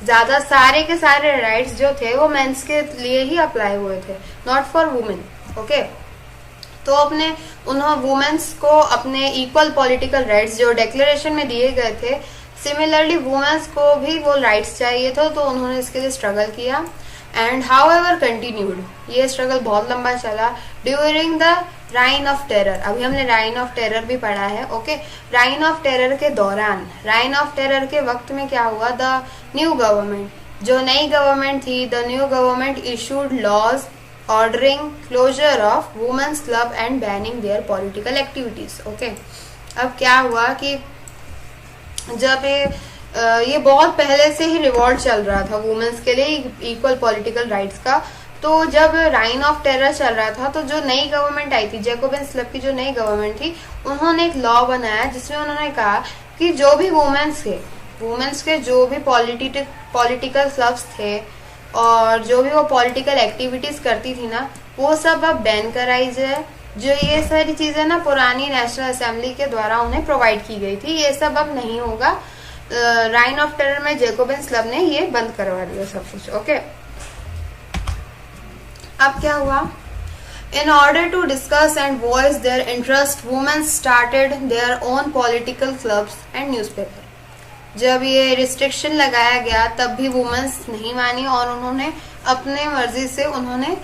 ज्यादा सारे के सारे राइट्स जो थे वो मेंस के लिए ही अप्लाई हुए थे, नॉट फॉर वुमेन। ओके, तो अपने उन्होंने वुमेन्स को अपने इक्वल पॉलिटिकल राइट्स जो डिक्लेरेशन में दिए गए थे, सिमिलरली वुमेन्स को भी वो राइट्स चाहिए थे, तो उन्होंने इसके लिए स्ट्रगल किया एंड हाउ एवर कंटिन्यूड, ये स्ट्रगल बहुत लंबा चला during the reign of terror. अभी हमने राइन ऑफ टेरर भी पढ़ा है। ओके, राइन ऑफ टेरर के दौरान, राइन ऑफ टेरर के वक्त में क्या हुआ, द न्यू गवर्नमेंट, जो नई गवर्नमेंट थी, the new government issued laws ordering closure of women's club and banning their political activities. Okay, अब क्या हुआ कि जब ये बहुत पहले से ही रिवॉर्ड चल रहा था वुमेन्स के लिए इक्वल पॉलिटिकल राइट्स का, तो जब राइन ऑफ टेरर चल रहा था तो जो नई गवर्नमेंट आई थी, जैकोबिन्स क्लब की जो नई गवर्नमेंट थी, उन्होंने एक लॉ बनाया जिसमें उन्होंने कहा कि जो भी वुमेन्स के जो भी पॉलिटिकल क्लब्स थे और जो भी वो पॉलिटिकल एक्टिविटीज करती थी ना, वो सब अब बैन कराई जाए। जो ये सारी चीजें ना पुरानी नेशनल असेंबली के द्वारा उन्हें प्रोवाइड की गई थी, ये सब अब नहीं होगा। राइन ऑफ टेरर में जैकोबिन्स क्लब ने ये बंद करवा दिया सब कुछ। ओके, अब क्या हुआ, in order to discuss and voice their interest women started their own political clubs and newspaper. जब ये रिस्ट्रिक्शन लगाया गया तब भी वुमेन्स नहीं मानी और उन्होंने अपने मर्जी से उन्होंने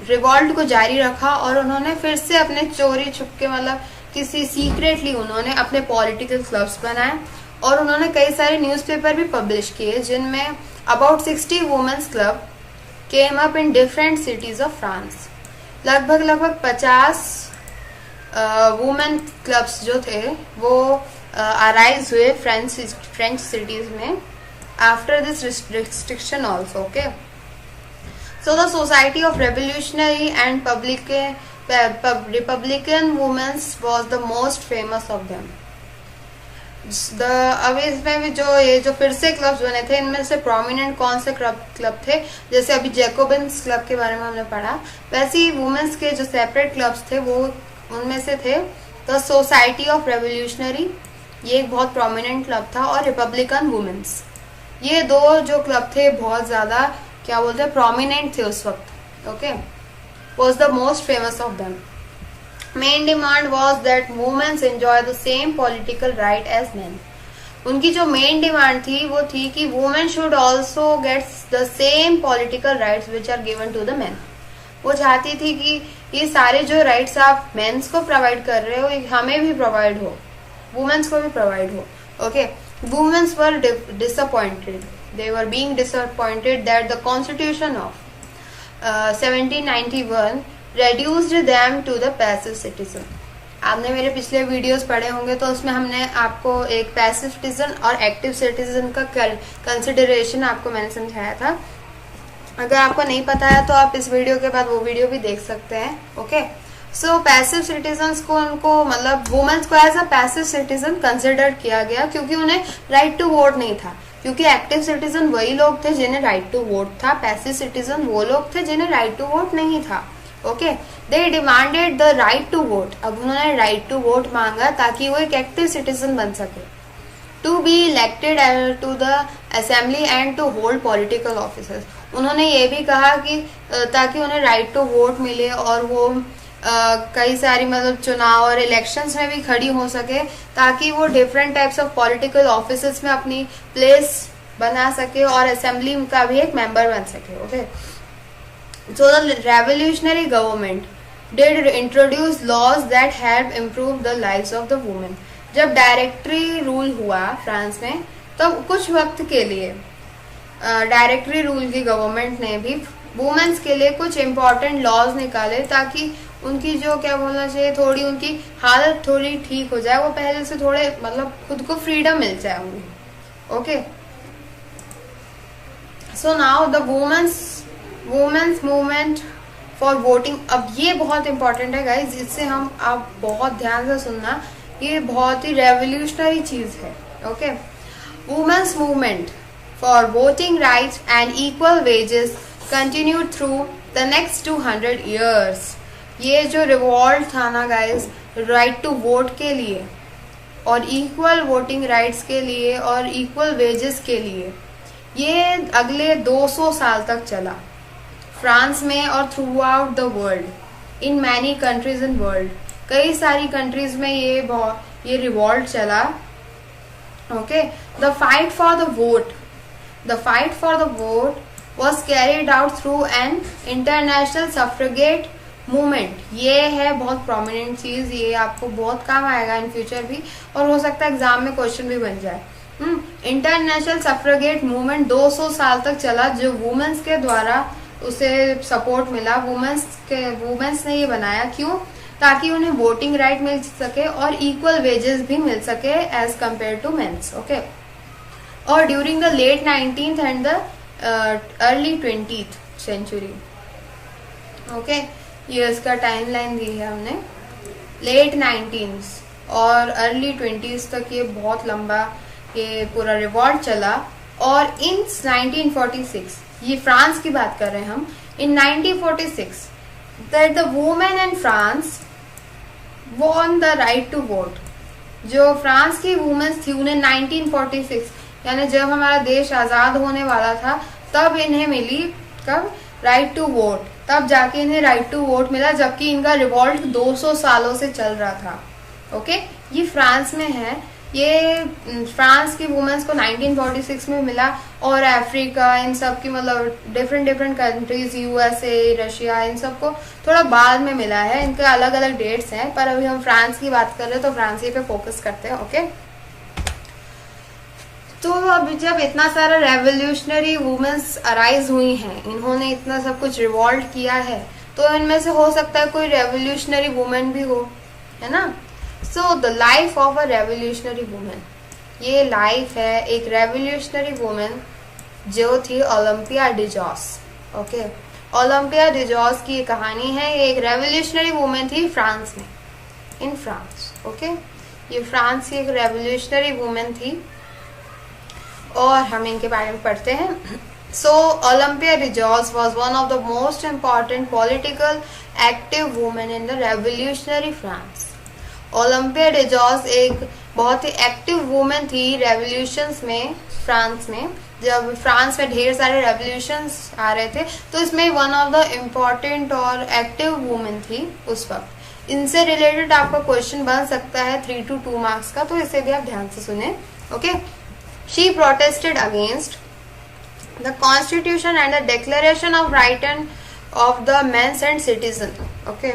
रिवॉल्ट को जारी रखा और उन्होंने फिर से अपने चोरी छुपके मतलब किसी सीक्रेटली उन्होंने अपने पॉलिटिकल क्लब्स बनाए और उन्होंने कई सारे न्यूज़पेपर भी पब्लिश किए जिनमें about 60 women's club came up in different cities of France. लगभग 50 वुमेन क्लब्स जो थे वो अराइज हुए फ्रेंच सिटीज में after this restriction also. Okay, so the society of revolutionary and republican women's was the most famous of them. अब इसमें भी जो फिर से क्लब्स बने थे, इनमें से प्रोमिनेंट कौन से क्लब थे, जैसे अभी जैकोबिन्स क्लब के बारे में हमने पढ़ा, वैसे ही वुमेन्स के जो सेपरेट क्लब्स थे वो उनमें से थे द सोसाइटी ऑफ रेवोल्यूशनरी, ये एक बहुत प्रोमिनेंट क्लब था, और रिपब्लिकन वुमेन्स। ये दो जो क्लब थे बहुत ज्यादा क्या बोलते हैं प्रोमिनेंट थे उस वक्त। Okay, was the most famous of them. Main demand was that women's enjoy the same political right as men. उनकी जो मेन डिमांड थी वो थी कि women should also get the same political rights which are given to the men. वो चाहती थी कि ये सारे जो राइट्स आप मेन्स को प्रोवाइड कर रहे हो ये हमें भी प्रोवाइड हो, वुमेन्स को भी प्रोवाइड हो। Okay, women's were disappointed, they were being disappointed that the constitution of 1791 reduced them to the passive citizen। आपने मेरे पिछले वीडियोस पढ़े होंगे तो उसमें हमने आपको एक पैसिव सिटीजन और एक्टिव सिटीजन का कंसिडरेशन आपको मैंने समझाया था। अगर आपको नहीं पता है तो आप इस वीडियो के बाद वो वीडियो भी देख सकते हैं। ओके, सो पैसिव सिटीजन्स को उनको मतलब वुमेन्स को as a passive citizen consider किया गया क्योंकि उन्हें राइट टू वोट नहीं था। क्योंकि एक्टिव सिटीजन वही लोग थे जिन्हें राइट टू वोट था, पैसिव सिटीजन वो लोग थे जिन्हें राइट टू वोट नहीं था। Okay, they demanded the right to vote. अब उन्होंने राइट टू वोट मांगा ताकि वो एक एक्टिव सिटीजन बन सके, to be elected to the assembly and to hold political officers. उन्होंने ये भी कहा कि ताकि उन्हें राइट टू वोट मिले और वो कई सारी मतलब चुनाव और इलेक्शंस में भी खड़ी हो सके ताकि वो different types of political offices में अपनी प्लेस बना सके और असेंबली का भी एक मेंबर बन सके। Okay, so the revolutionary government did introduce laws that help improve the lives of the women. जब डायरेक्टरी रूल हुआ फ्रांस में तो कुछ वक्त के लिए डायरेक्टरी रूल की गवर्नमेंट ने भी वुमेन्स के लिए कुछ इम्पोर्टेंट लॉज निकाले ताकि उनकी जो क्या बोलना चाहिए थोड़ी उनकी हालत थोड़ी ठीक हो जाए, वो पहले से थोड़े मतलब खुद को फ्रीडम मिल जाए उन्हें। Okay, so now the women's movement for voting. अब ये बहुत इंपॉर्टेंट है गाइज, इससे हम आप बहुत ध्यान से सुनना, ये बहुत ही रेवोल्यूशनरी चीज है। Okay, women's movement for voting rights and equal wages continued through the next 200 years। ये जो रिवॉल्ट था ना गाइज राइट टू वोट के लिए और इक्वल वोटिंग राइट्स के लिए और इक्वल वेजेस के लिए, ये अगले 200 साल तक चला फ्रांस में और through out the world in many countries in world. कई सारी कंट्रीज में ये रिवॉल्ट चला। Okay, the fight for the vote was carried out through an international suffragette movement। ये है बहुत प्रोमिनेंट चीज, ये आपको बहुत काम आएगा इन फ्यूचर भी और हो सकता है एग्जाम में क्वेश्चन भी बन जाए। इंटरनेशनल सफ्रेगेट मूवमेंट 200 साल तक चला, जो वुमेन्स के द्वारा उसे सपोर्ट मिला। वुमेन्स ने ये बनाया, क्यों? ताकि उन्हें वोटिंग राइट मिल सके और इक्वल वेजेस भी मिल सके as compared to mens. Okay, और during the late 19th and the early 20th century. Okay, ये इसका टाइमलाइन दी है हमने, लेट 19th और अर्ली 20s तक ये बहुत लंबा ये पूरा रिवॉल्ट चला। और इन 1946, ये फ्रांस की बात कर रहे हैं हम, in 1946 that the women in France won the right to vote. जो फ्रांस की वुमेन्स थी उन्हें 1946 यानी जब हमारा देश आजाद होने वाला था तब इन्हें मिली कब राइट टू वोट, तब जाके इन्हें राइट टू वोट मिला, जबकि इनका रिवॉल्ट 200 सालों से चल रहा था। ओके, ये फ्रांस में है, ये फ्रांस की वुमेन्स को 1946 में मिला और अफ्रीका इन सब की मतलब डिफरेंट कंट्रीज, यूएसए, रशिया, इन सबको थोड़ा बाद में मिला है। इनके अलग अलग डेट्स हैं, पर अभी हम फ्रांस की बात कर रहे हैं तो फ्रांस ही पे फोकस करते हैं। ओके, तो अब जब इतना सारा रेवोल्यूशनरी वुमेन्स अराइज हुई हैं, इन्होंने इतना सब कुछ रिवॉल्ट किया है, तो इनमें से हो सकता है कोई रेवोल्यूशनरी वुमेन भी हो, है ना। So the life of a revolutionary women, ये लाइफ है एक रेवोल्यूशनरी वुमेन जो थी ओलंपिया डिजॉस। ओके, ओलंपिया डिजॉस की ये कहानी है। ये एक रेवोल्यूशनरी वुमेन थी फ्रांस में, इन फ्रांस। ओके, ये फ्रांस की एक रेवोल्यूशनरी वुमेन थी और हम इनके बारे में पढ़ते हैं। So Olympia de Gouges was one of the most important political active women in the revolutionary France. Olympia de Gouges एक बहुत ही एक्टिव वुमेन थी रेवोल्यूशंस में फ्रांस में। जब फ्रांस में ढेर सारे रेवोल्यूशंस आ रहे थे तो इसमें वन ऑफ द इम्पॉर्टेंट और एक्टिव वुमेन थी उस वक्त। इनसे रिलेटेड आपका क्वेश्चन बन सकता है 3 to 2 मार्क्स का, तो इसे भी आप ध्यान से सुने। Okay, she protested against the constitution and the declaration of right of the men and citizen। okay,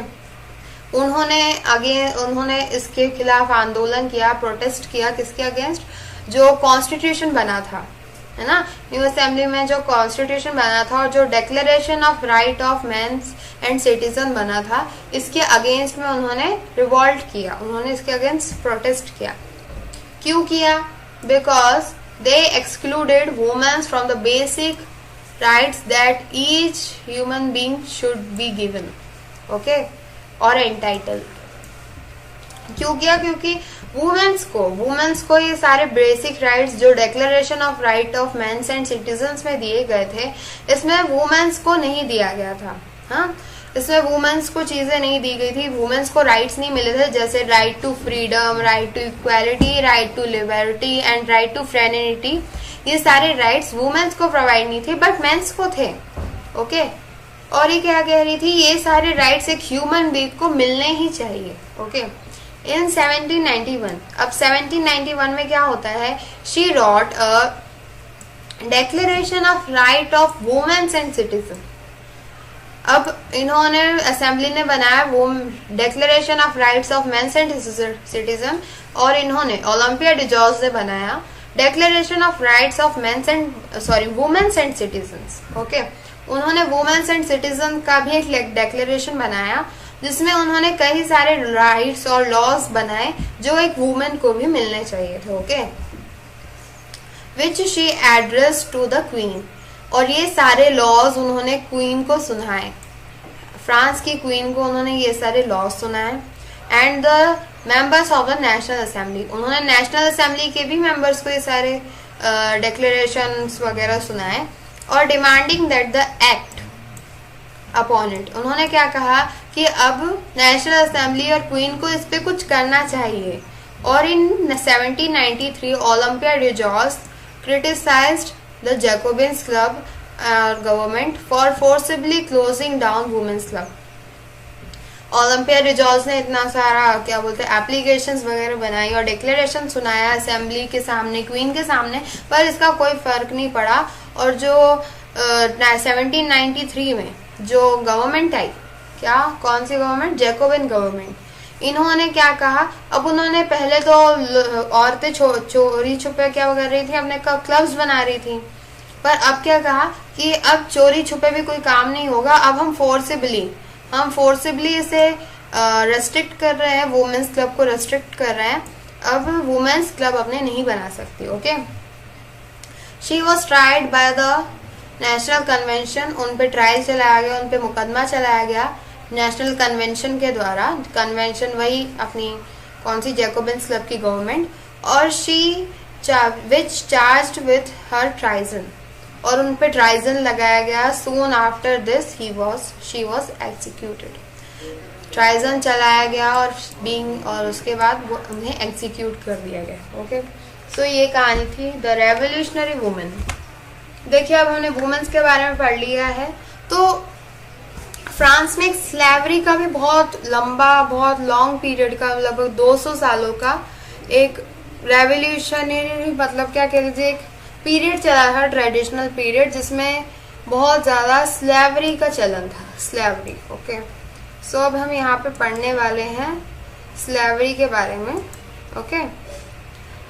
उन्होंने इसके खिलाफ आंदोलन किया, प्रोटेस्ट किया। किसके अगेंस्ट? जो कॉन्स्टिट्यूशन बना था, है ना। न्यू असेंबली में जो कॉन्स्टिट्यूशन बना था और जो declaration of right of man and citizen बना था, इसके अगेंस्ट में उन्होंने रिवॉल्ट किया, उन्होंने इसके अगेंस्ट प्रोटेस्ट किया। क्यों किया? Because they excluded women's from the basic rights that each human being should be given, okay, और एंटाइटल्ड। क्यों किया? क्योंकि वुमेन्स को ये सारे बेसिक राइट्स जो declaration of right of men's and citizens में दिए गए थे, इसमें वुमेन्स को नहीं दिया गया था। हाँ, इसमें वुमेन्स को चीजें नहीं दी गई थी, वुमेन्स को राइट्स नहीं मिले थे, जैसे right to freedom, right to equality, right to liberty and right to fraternity. ये सारे राइट्स वुमेन्स को प्रोवाइड नहीं थे, बट मेंस को थे, ओके। और ये क्या कह रही थी? ये सारे राइट्स एक ह्यूमन बीइंग को मिलने ही चाहिए, ओके। इन 1791, अब 1791 में क्या होता है? She wrote a declaration of right of women's and citizen. अब इन्होंने असेंबली ने बनाया वो declaration of rights of men's and citizen, और इन्होंने ओलंपिया डिजॉर्ज ने बनाया declaration of rights of women's and citizens, okay. उन्होंने वुमेन्स एंड सिटीजन का भी एक डिक्लेरेशन बनाया, जिसमें उन्होंने कई सारे राइट्स और लॉज बनाए जो एक वुमेन को भी मिलने चाहिए थे, okay, which she address to the queen. और ये सारे लॉज उन्होंने क्वीन को सुनाए, फ्रांस की क्वीन को उन्होंने ये सारे लॉज सुनाए। And the members of the national assembly, उन्होंने नेशनल असेंबली के भी मेंबर्स को ये सारे डिक्लेरेशंस वगैरह सुनाए। और demanding that the act upon it, उन्होंने क्या कहा कि अब नेशनल असेंबली और क्वीन को इस पे कुछ करना चाहिए। और इन 1793 Olympia DiGeorge criticised the Jacobins Club government for forcibly closing down women's club. Olympia de Gouges ने इतना सारा क्या बोलते हैं एप्लीकेशंस वगैरह बनाई और डिक्लेरेशन सुनाया असेंबली के सामने, क्वीन के सामने, पर इसका कोई फर्क नहीं पड़ा। और जो 1793 में जो गवर्नमेंट आई, क्या कौन सी गवर्नमेंट? Jacobian government. इन्होंने क्या कहा? अब उन्होंने पहले तो औरतें चोरी छुपे क्या कर रही थी, अपने क्लब्स बना रही थी, पर अब क्या कहा कि अब चोरी छुपे भी कोई काम नहीं होगा, अब हम फोर्सिबली इसे रेस्ट्रिक्ट कर रहे हैं, वुमेन्स क्लब को रेस्ट्रिक्ट कर रहे हैं, अब वुमेन्स क्लब अपने नहीं बना सकती, okay. She was tried by the national convention, उन पे ट्रायल चलाया गया, उन पे मुकदमा चलाया गया नेशनल कन्वेंशन के द्वारा। कन्वेंशन वही अपनी कौन सी जैकोबिन्स क्लब की गवर्नमेंट। और she which charged with her treason, और उन पे ट्राइजन लगाया गया। Soon after this she was executed, treason चलाया गया और उसके बाद वो उन्हें एग्जीक्यूट कर दिया गया, ओके। सो ये कहानी थी द रेवोल्यूशनरी वुमेन। देखिए, अब हमने वुमेन्स के बारे में पढ़ लिया है। तो फ्रांस में स्लेवरी का भी बहुत लॉन्ग पीरियड का, लगभग 200 सालों का एक रेवोल्यूशनरी, मतलब क्या कह लीजिए, एक पीरियड चला था, ट्रेडिशनल पीरियड, जिसमें बहुत ज्यादा स्लेवरी का चलन था, स्लेवरी, ओके। सो अब हम यहाँ पे पढ़ने वाले हैं स्लेवरी के बारे में, okay.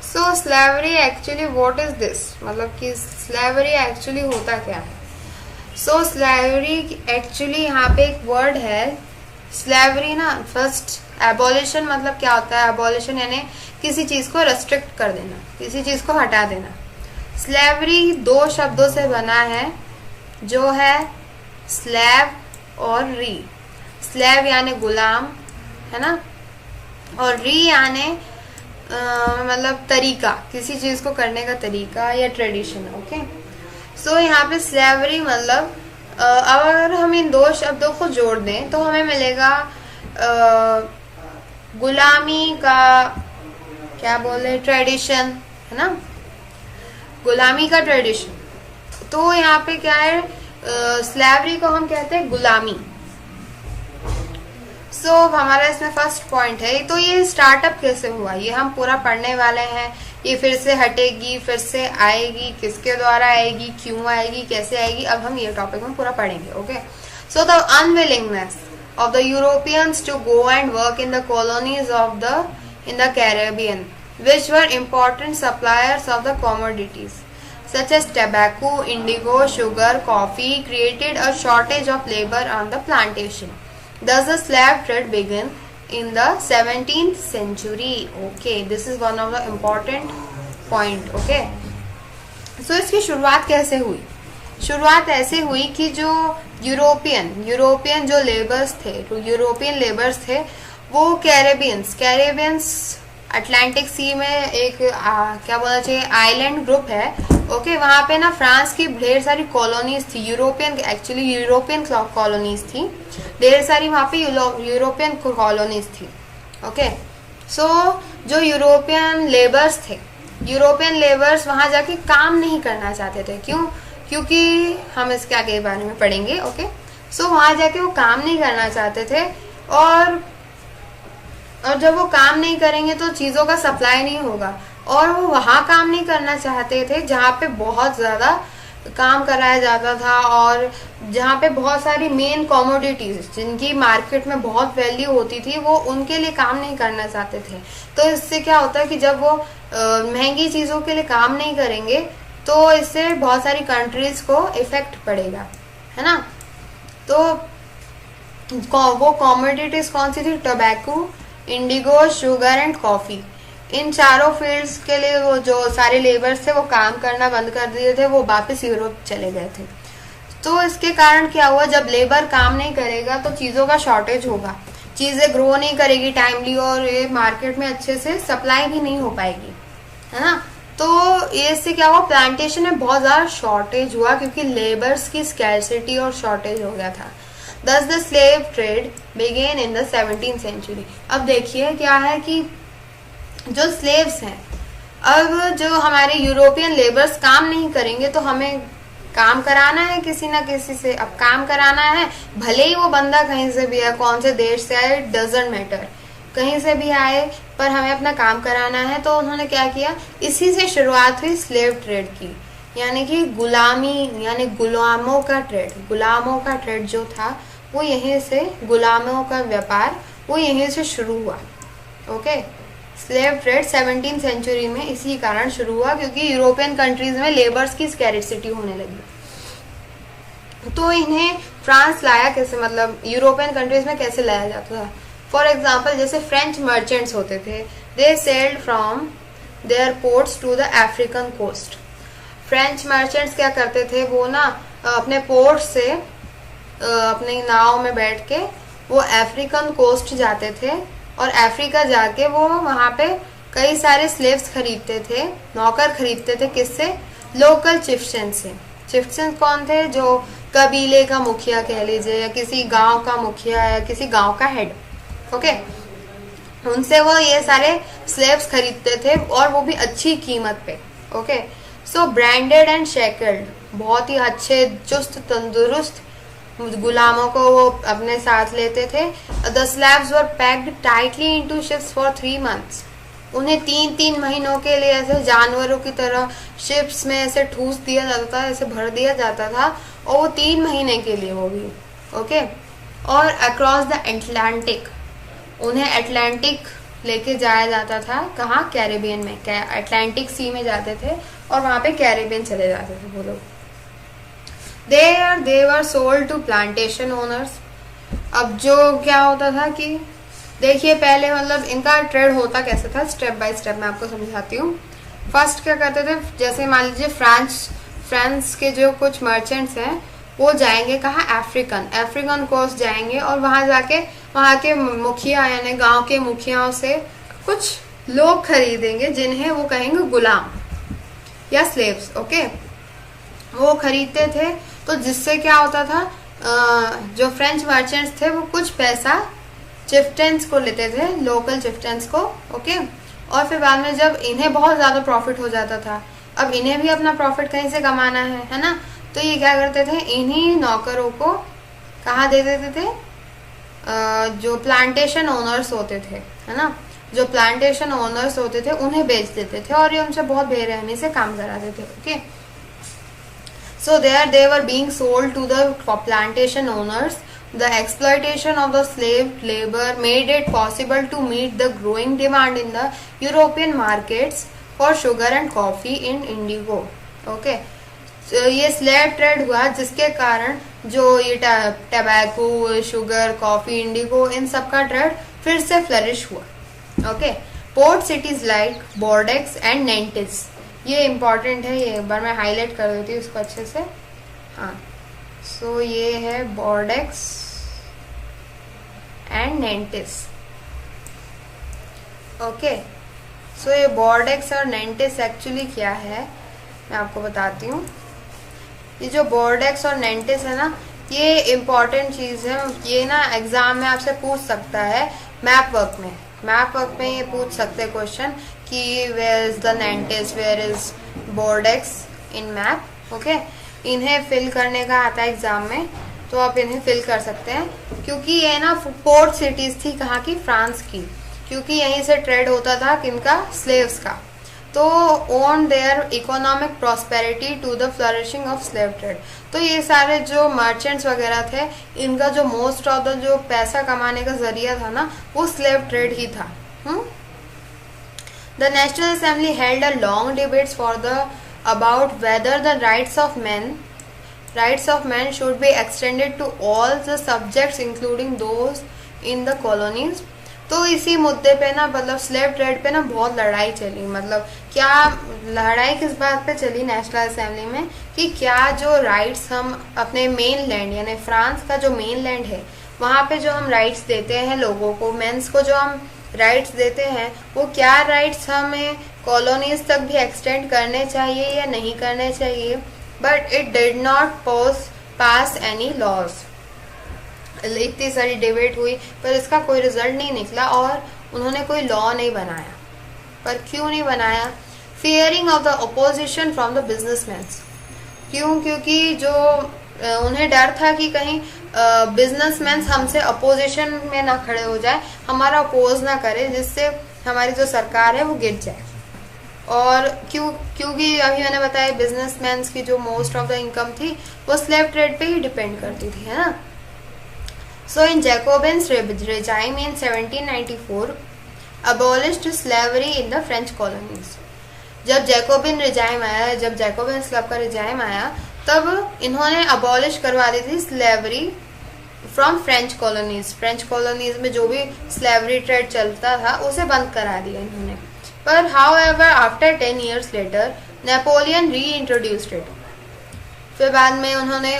So slavery actually what is this, मतलब कि स्लेवरी एक्चुअली होता क्या है। सो स्लेवरी एक्चुअली यहाँ पे एक वर्ड है स्लेवरी ना। फर्स्ट एबॉलिशन मतलब क्या होता है? एबॉलिशन यानी किसी चीज को रेस्ट्रिक्ट कर देना, किसी चीज को हटा देना। स्लेवरी 2 शब्दों से बना है, जो है स्लेव और री। स्लेव यानी गुलाम, है ना, और री यानी मतलब तरीका, किसी चीज को करने का तरीका या ट्रेडिशन, ओके। सो यहाँ पे स्लेवरी मतलब अगर हम इन 2 शब्दों को जोड़ दें तो हमें मिलेगा गुलामी का क्या बोले, ट्रेडिशन, है ना, गुलामी का ट्रेडिशन। तो यहाँ पे क्या है, स्लेवरी को हम कहते हैं गुलामी। सो हमारा इसमें फर्स्ट पॉइंट है। तो ये स्टार्टअप कैसे हुआ, ये हम पूरा पढ़ने वाले हैं। ये फिर से हटेगी, फिर से आएगी, किसके द्वारा आएगी, क्यों आएगी, कैसे आएगी, अब हम ये टॉपिक में पूरा पढ़ेंगे, okay. So the unwillingness of the Europeans to go and work in the colonies in the Caribbean, which were important suppliers of the commodities. such as tobacco, indigo, sugar, coffee, created a shortage of labor on the plantation. Thus the slave trade began in the 17th century. Okay, this is one of the important point. Okay, so इसकी शुरुआत कैसे हुई? शुरुआत ऐसे हुई कि जो यूरोपियन जो लेबर्स थे, तो यूरोपियन लेबर्स थे, वो कैरेबियंस अटलांटिक सी में एक क्या बोलना चाहिए आइलैंड ग्रुप है. ओके, वहां पे ना फ्रांस की ढेर सारी कॉलोनीज थी, यूरोपियन कॉलोनीज थी, ढेर सारी वहां पे यूरोपियन कॉलोनीज थी. ओके, सो जो यूरोपियन लेबर्स वहां जाके काम नहीं करना चाहते थे. क्यों? क्योंकि हम इसके आगे बारे में पढ़ेंगे. ओके, सो वहां जाके वो काम नहीं करना चाहते थे, और जब वो काम नहीं करेंगे तो चीजों का सप्लाई नहीं होगा, और वो वहां काम नहीं करना चाहते थे जहाँ पे बहुत ज्यादा काम कराया जाता था, और जहाँ पे बहुत सारी मेन कॉमोडिटीज जिनकी मार्केट में बहुत वैल्यू होती थी, वो उनके लिए काम नहीं करना चाहते थे. तो इससे क्या होता है कि जब वो महंगी चीजों के लिए काम नहीं करेंगे तो इससे बहुत सारी कंट्रीज को इफेक्ट पड़ेगा, है ना. तो वो कॉमोडिटीज कौन सी थी? Tobacco, indigo, sugar and coffee. इन चारों फील्ड्स के लिए वो जो सारे लेबर्स थे वो काम करना बंद कर दिए थे, वो वापस यूरोप चले गए थे. तो इसके कारण क्या हुआ, जब लेबर काम नहीं करेगा तो चीजों का शॉर्टेज होगा, चीजें ग्रो नहीं करेगी टाइमली, और ये मार्केट में अच्छे से सप्लाई भी नहीं हो पाएगी, है ना. तो इससे क्या हुआ, प्लांटेशन में बहुत ज्यादा शॉर्टेज हुआ क्योंकि लेबर्स की स्कैरसिटी और शॉर्टेज हो गया था. Thus the slave trade began in the 17th century. अब देखिए क्या है कि जो स्लेव्स हैं, अब जो हमारे यूरोपियन लेबर्स काम नहीं करेंगे तो हमें काम कराना है किसी ना किसी से. अब काम कराना है, भले ही वो बंदा कहीं से भी आए, कौन से देश से आए, डजंट मैटर, कहीं से भी आए, पर हमें अपना काम कराना है. तो उन्होंने क्या किया, इसी से शुरुआत हुई स्लेव ट्रेड की, यानी कि गुलामी, यानी गुलामों का ट्रेड जो था वो यहीं से, गुलामों का व्यापार वो यहीं से शुरू हुआ. Okay, slave trade 17th century में इसी कारण शुरू हुआ क्योंकि यूरोपियन कंट्रीज में लेबर्स की स्कैरिसिटी होने लगी. तो इन्हें फ्रांस लाया कैसे, मतलब यूरोपियन कंट्रीज में कैसे लाया जाता था. फॉर एग्जाम्पल, जैसे फ्रेंच मर्चेंट्स होते थे, they sold from their ports to the African coast. French merchants क्या करते थे, वो ना अपने पोर्ट से अपनी नाव में बैठ के वो अफ्रीकन कोस्ट जाते थे, और अफ्रीका जाके वो वहां पे कई सारे स्लेव्स खरीदते थे, नौकर खरीदते थे. किससे? लोकल चिफ्टन से. चिफ्टन कौन थे? जो कबीले का मुखिया कह लीजिए, या किसी गांव का मुखिया, या किसी गांव का हेड. ओके, उनसे वो ये सारे स्लेव्स खरीदते थे, और वो भी अच्छी कीमत पे. Okay, so branded and shackled, बहुत ही अच्छे चुस्त तंदुरुस्त गुलामों को वो अपने साथ लेते थे. The slabs were packed tightly into ships for 3 months. उन्हें 3 महीनों के लिए ऐसे जानवरों की तरह शिप्स में ऐसे ठूस दिया जाता था, ऐसे भर दिया जाता था, और वो 3 महीने के लिए वो भी. ओके, और अक्रॉस द अटलांटिक, उन्हें अटलांटिक लेके जाया जाता था. कहाँ? कैरेबियन में, अटलांटिक सी में जाते थे, और वहां पे कैरेबियन चले जाते थे वो लोग. They were sold to plantation owners. अब जो क्या होता था कि देखिए पहले मतलब इनका ट्रेड होता कैसे था, स्टेप बाय स्टेप मैं आपको समझाती हूँ. फर्स्ट क्या करते थे, जैसे मान लीजिए फ्रांस के जो कुछ मर्चेंट्स हैं वो जाएंगे कहाँ, अफ्रीकन कोस्ट जाएंगे, और वहां जाके वहां के मुखिया यानी गांव के मुखियाओं से कुछ लोग खरीदेंगे जिन्हें वो कहेंगे गुलाम या स्लेव्स. ओके, वो खरीदते थे. तो जिससे क्या होता था, जो फ्रेंच मर्चेंट्स थे वो कुछ पैसा चिफ्टेंस को लेते थे, लोकल चिफ्टेंस को. ओके, और फिर बाद में जब इन्हें बहुत ज्यादा प्रॉफिट हो जाता था, अब इन्हें भी अपना प्रॉफिट कहीं से कमाना है ना, तो ये क्या करते थे, इन्हीं नौकरों को कहाँ दे देते थे, जो प्लांटेशन ओनर्स होते थे, है ना, जो प्लांटेशन ओनर्स होते थे उन्हें बेच देते थे, और ये उनसे बहुत बेरहमी से काम कराते थे. Okay, so there they were being sold to the plantation owners. The exploitation of the slave labor made it possible to meet the growing demand in the European markets for sugar and coffee in indigo. Okay, ये स्लेव ट्रेड हुआ जिसके कारण जो ये टबैको, शुगर, कॉफी, इंडिगो, इन सब का ट्रेड फिर से फ्लरिश हुआ। Okay, port cities like Bordeaux and Nantes, ये इंपॉर्टेंट है, ये एक बार मैं हाईलाइट कर देती हूँ इसको अच्छे से। हाँ, सो ये है बोर्डेक्स एंड नेंटिस। ओके, सो ये बोर्डेक्स और नेंटिस एक्चुअली क्या है मैं आपको बताती हूँ। ये जो बोर्डेक्स और नेंटिस है ना, ये इम्पॉर्टेंट चीज़ है, ये ना एग्जाम में आपसे पूछ सकता है। मैप वर्क में ये पूछ सकते हैं क्वेश्चन कि where is the Nantes, where is Bordeaux in map. Okay, इन्हें फिल करने का आता है एग्जाम में, तो आप इन्हें फिल कर सकते हैं। क्योंकि ये ना पोर्ट सिटीज थी, कहाँ की, फ्रांस की, क्योंकि यहीं से ट्रेड होता था किनका, स्लेव्स का। तो own their economic prosperity to the flourishing of slave trade. तो ये सारे जो मर्चेंट्स वगैरह थे, इनका जो मोस्ट ऑफ द जो पैसा कमाने का जरिया था ना, वो स्लेव ट्रेड ही था। The national assembly held a long debates for the about whether the rights of man should be extended to all the subjects including those in the colonies. तो इसी मुद्दे पे ना, मतलब स्लेव ट्रेड पे ना बहुत लड़ाई चली। मतलब क्या लड़ाई किस बात पे चली नेशनल असेंबली में, कि क्या जो राइट्स हम अपने मेन लैंड यानी फ्रांस का जो मेन लैंड है, वहाँ पे जो हम राइट्स देते हैं लोगों को, मेंस को जो हम राइट्स देते हैं, वो क्या राइट्स हमें कॉलोनीज तक भी एक्सटेंड करने चाहिए या नहीं करने चाहिए। But it did not pass any laws. इतनी सारी डिबेट हुई पर इसका कोई रिजल्ट नहीं निकला और उन्होंने कोई लॉ नहीं बनाया। पर क्यों नहीं बनाया? Fearing of the opposition from the businessman. क्यों? क्योंकि जो उन्हें डर था कि कहीं बिजनेसमैन हमसे अपोजिशन में ना खड़े हो जाए, हमारा अपोज ना करे, जिससे हमारी जो सरकार है वो गिर जाए। और क्योंकि अभी मैंने बताया बिजनेसमैन की जो मोस्ट ऑफ द इनकम थी वो स्लेव ट्रेड पे ही डिपेंड करती थी, है ना। So in Jacobin's regime in 1794 abolished slavery in the French colonies. जब जैकोबिन रिजाइम आया, जब जैकोबिन क्लब का रिजाइम आया, तब इन्होंने अबॉलिश करवा दी थी slavery from French colonies. French colonies में जो भी स्लेवरी ट्रेड चलता था उसे बंद करा दिया इन्होंने। पर however after 10 years later Napoleon reintroduced it. फिर बाद में उन्होंने,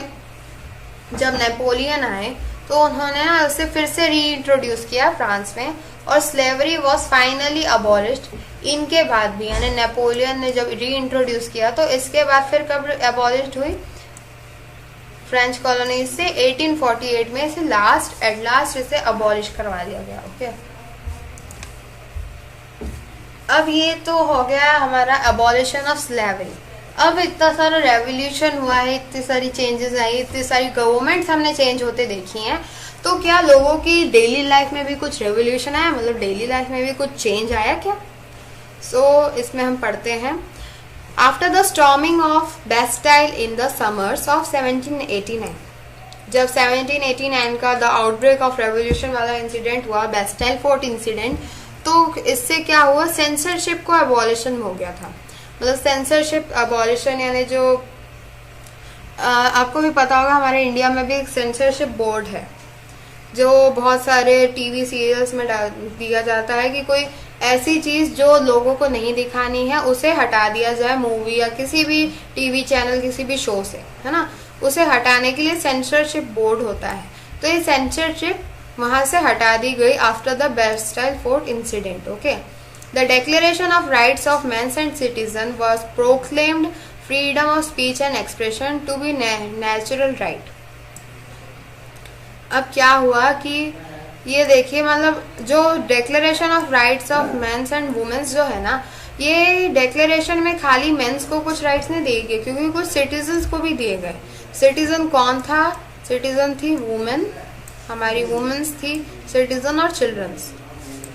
जब नेपोलियन आए तो उन्होंने उसे फिर से री इंट्रोड्यूस किया फ्रांस में, और स्लेवरी वॉज फाइनली अबॉलिश्ड। इनके बाद भी, यानी नेपोलियन ने जब री इंट्रोड्यूस किया तो इसके बाद फिर कब अबॉलिश्ड हुई? फ्रेंच कॉलोनी से 1848 में इसे एट लास्ट इसे अबॉलिश करवा दिया गया। ओके, अब ये तो हो गया हमारा अबॉलिशन ऑफ स्लेवरी। अब इतना सारा रेवोल्यूशन हुआ है, इतनी सारी चेंजेस आई, इतनी सारी गवर्नमेंट्स हमने चेंज होते देखी हैं, तो क्या लोगों की डेली लाइफ में भी कुछ रेवोल्यूशन आया, मतलब डेली लाइफ में भी कुछ चेंज आया क्या? इसमें हम पढ़ते हैं, after the storming of Bastille in the summers of 1789। जब 1789 का द आउटब्रेक ऑफ रेवोल्यूशन वाला इंसिडेंट हुआ, बेस्टाइल फोर्ट इंसिडेंट, तो इससे क्या हुआ, सेंसरशिप को अबॉलिशन हो गया था। मतलब सेंसरशिप अबॉलिशन यानी जो आपको भी पता होगा हमारे इंडिया में भी एक सेंसरशिप बोर्ड है, जो बहुत सारे टीवी सीरियल्स में दिया जाता है कि कोई ऐसी चीज जो लोगों को नहीं दिखानी है उसे हटा दिया जाए, मूवी या किसी भी टीवी चैनल, किसी भी शो से, है ना। उसे हटाने के लिए सेंसरशिप बोर्ड होता है। तो ये सेंसरशिप वहां से हटा दी गई after the Bastille fort incident. Okay, The Declaration of Rights of Men and Citizens was proclaimed freedom of speech and expression to be natural right. अब क्या हुआ कि ये देखिए, मतलब जो Declaration of Rights of Men and Women जो है ना, ये Declaration में खाली मेंस को कुछ राइट्स नहीं दिए गए, क्योंकि कुछ सिटीजन्स को भी दिए गए। सिटीजन कौन था? सिटीजन थी वुमेन, हमारी वुमेन्स थी सिटीजन, और चिल्ड्रंस,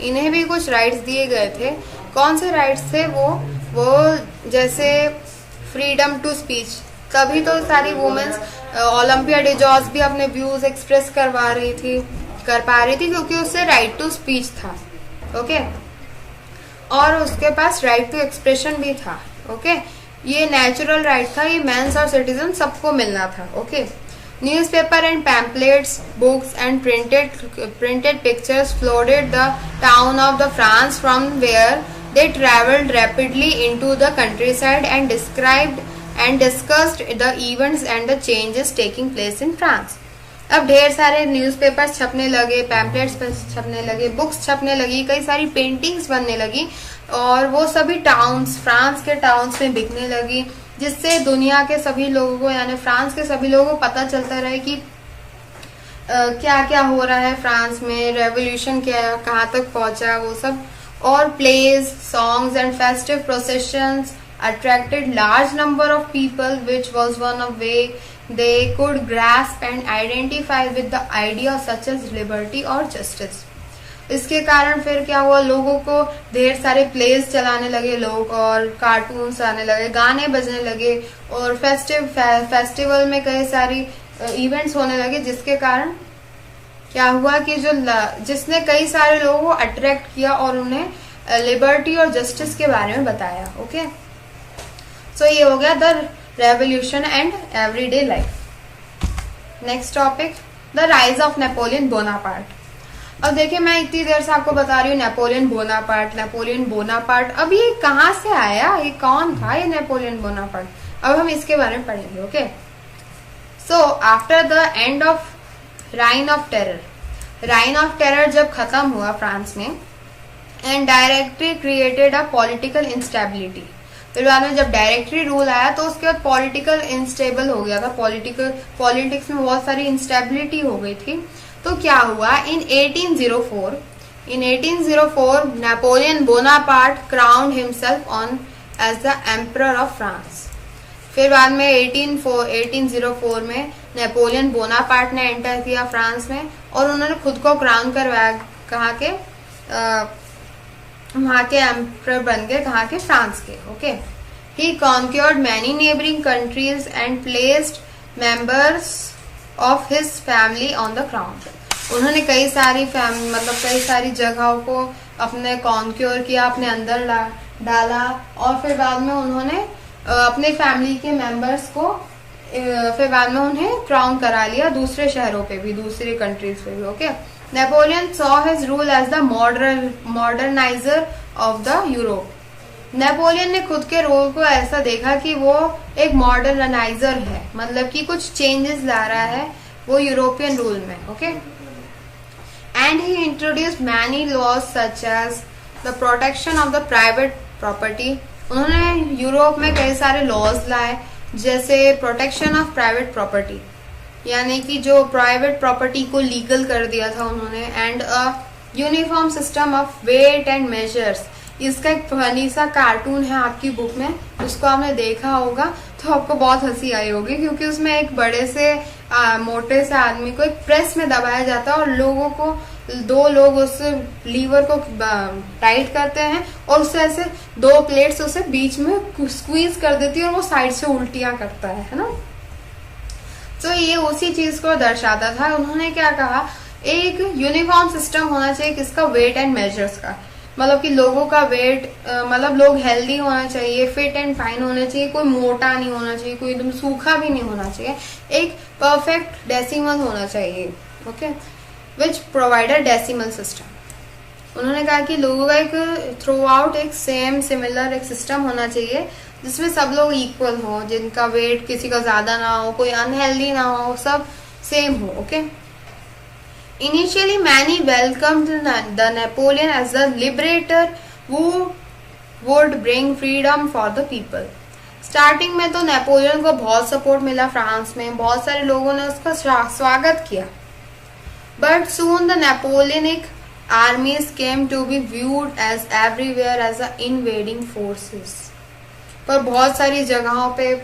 इन्हें भी कुछ राइट्स दिए गए थे। कौन से राइट्स थे वो जैसे फ्रीडम टू स्पीच। तभी तो सारी वुमेन्स ओलंपिया डिजॉस भी अपने व्यूज एक्सप्रेस कर पा रही थी क्योंकि उससे राइट टू स्पीच था। ओके, और उसके पास राइट टू एक्सप्रेशन भी था। ओके, ये नेचुरल राइट था, ये मेंस और सिटीजन सबको मिलना था। Okay, newspaper and pamphlets, books and printed pictures flooded the town of the France, from where they traveled rapidly into the countryside and described and discussed the events and the changes taking place in France. अब ढेर सारे न्यूज़पेपर्स छपने लगे, पैम्पलेट्स छपने लगे, बुक्स छपने लगी, कई सारी पेंटिंग्स बनने लगी और वो सभी टाउन्स, फ्रांस के टाउन्स में बिकने लगी, जिससे दुनिया के सभी लोगों को, यानी फ्रांस के सभी लोगों को पता चलता रहे कि क्या क्या हो रहा है फ्रांस में, रेवोल्यूशन क्या कहाँ तक पहुंचा, वो सब। और plays, songs and festive processions attracted large number of people, which was one of way they could grasp and identify with the idea such as liberty or justice. इसके कारण फिर क्या हुआ, लोगों को ढेर सारे प्लेस चलाने लगे लोग, और कार्टून्स आने लगे, गाने बजने लगे, और फेस्टिवल में कई सारी इवेंट्स होने लगे, जिसके कारण क्या हुआ कि जिसने कई सारे लोगों को अट्रैक्ट किया और उन्हें लिबर्टी और जस्टिस के बारे में बताया। ओके, सो ये हो गया the revolution and everyday life. Next topic, the rise of Napoleon Bonaparte. अब देखिए, मैं इतनी देर से आपको बता रही हूँ नेपोलियन बोनापार्ट, अब ये कहाँ से आया, ये कौन था ये नेपोलियन बोनापार्ट, अब हम इसके बारे में पढ़ेंगे। Okay, so after the end of Ryan of terror जब खत्म हुआ फ्रांस में, and directly created a political instability, फिर बाद में जब डायरेक्टरी रूल आया तो उसके बाद पॉलिटिकल इंस्टेबल हो गया था, पॉलिटिक्स में बहुत सारी इंस्टेबिलिटी हो गई थी। तो क्या हुआ, in 1804 Napoleon Bonaparte crowned himself on as the emperor of France. फिर बाद में 1804 में नेपोलियन बोनापार्ट ने एंटर किया फ्रांस में, और उन्होंने खुद को क्राउन करवाया, कहाँ के, वहां के एम्परर बन गए, कहाँ के, फ्रांस के। Okay, he conquered many neighbouring countries and placed members of his family on the crown. उन्होंने कई सारी जगहों को अपने कॉन्क्योर किया, अपने अंदर डाला, और फिर बाद में उन्होंने अपने फैमिली के मेंबर्स को फिर बाद में उन्हें क्राउन करा लिया, दूसरे शहरों पे भी, दूसरे कंट्रीज पे भी। Okay, Napoleon saw his rule as the moderniser of the Europe. Napoleon ने खुद के रोल को ऐसा देखा कि वो एक मॉडर्नाइजर है, मतलब कि कुछ चेंजेस ला रहा है वो यूरोपियन रूल में। Okay, and he introduced many laws such as the protection of the private property. उन्होंने यूरोप में कई सारे लॉज लाए, जैसे प्रोटेक्शन ऑफ प्राइवेट प्रॉपर्टी, यानी कि जो प्राइवेट प्रॉपर्टी को लीगल कर दिया था उन्होंने, and a uniform system of weight and measures. इसका एक फनी सा कार्टून है आपकी बुक में, उसको आपने देखा होगा तो आपको बहुत हंसी आई होगी, क्योंकि उसमें एक बड़े से मोटे से आदमी को एक प्रेस में दबाया जाता है, और लोगों को, दो लोग उस लीवर को टाइट करते हैं, और उससे ऐसे दो प्लेट्स उसे बीच में स्क्वीज कर देती है, और वो साइड से उल्टियां करता है ना। तो ये उसी चीज को दर्शाता था। उन्होंने क्या कहा, एक यूनिफॉर्म सिस्टम होना चाहिए किसका, वेट एंड मेजर्स का, मतलब कि लोगों का वेट, मतलब लोग हेल्दी होना चाहिए, फिट एंड फाइन होना चाहिए, कोई मोटा नहीं होना चाहिए, कोई एकदम सूखा भी नहीं होना चाहिए, एक परफेक्ट डेसिमल होना चाहिए। ओके, विच प्रोवाइडर डेसिमल सिस्टम। उन्होंने कहा कि लोगों का एक थ्रू आउट एक सिमिलर एक सिस्टम होना चाहिए, जिसमें सब लोग इक्वल हो, जिनका वेट किसी का ज्यादा ना हो, कोई अनहेल्दी ना हो, सब सेम हो। Okay, initially many welcomed the Napoleon as the liberator who would bring freedom for the people. Starting में तो नेपोलियन को बहुत सपोर्ट मिला फ्रांस में, बहुत सारे लोगों ने उसका स्वागत किया, but soon the Napoleonic armies came to be viewed as everywhere as a invading forces। पर बहुत सारी जगहों पे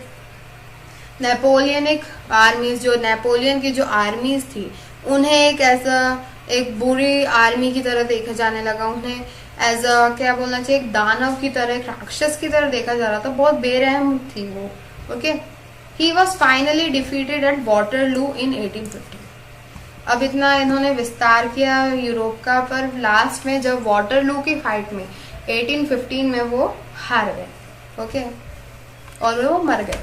नेपोलियनिक आर्मीज, जो नेपोलियन की जो आर्मीज थी, उन्हें एक ऐसा एक बुरी आर्मी की तरह देखा जाने लगा, उन्हें एज अ क्या बोलना चाहिए, एक दानव की तरह, एक राक्षस की तरह देखा जा रहा था, बहुत बेरहम थी वो। Okay, he was finally defeated at Waterloo in 1850। अब इतना इन्होंने विस्तार किया यूरोप का, पर लास्ट में जब वाटरलू की फाइट में 1815 में वो हार गए। ओके, और वो मर गए।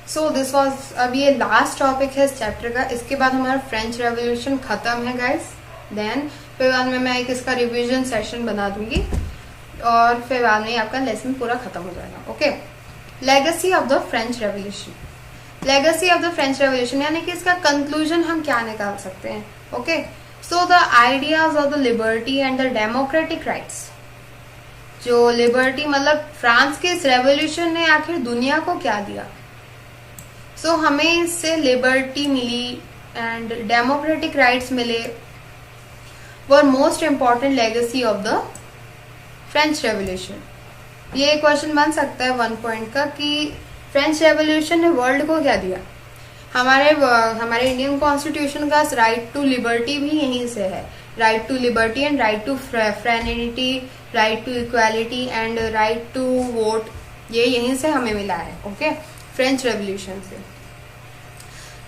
सो दिस वॉज, अब ये लास्ट टॉपिक है इस चैप्टर का। इसके बाद हमारा फ्रेंच रेवोल्यूशन खत्म है गाइस। देन फिर बाद में मैं एक इसका रिविजन सेशन बना दूंगी और फिर बाद में आपका लेसन पूरा खत्म हो जाएगा। Okay, legacy of the French revolution. Legacy of the French revolution यानी कि इसका कंक्लूजन हम क्या निकाल सकते हैं। Okay, so the ideas of the liberty and the democratic rights. जो लिबर्टी मतलब फ्रांस के इस रेवोल्यूशन ने आखिर दुनिया को क्या दिया। सो हमें इससे लिबर्टी मिली एंड डेमोक्रेटिक राइट्स मिले, were most important legacy of the French revolution. ये क्वेश्चन बन सकता है 1 पॉइंट का कि फ्रेंच रेवोल्यूशन ने वर्ल्ड को क्या दिया। हमारे इंडियन कॉन्स्टिट्यूशन का राइट टू लिबर्टी भी यहीं से है। Right to liberty and right to fraternity, right to equality and right to vote, ये यहीं से हमें मिला है। ओके, फ्रेंच रेवोल्यूशन से।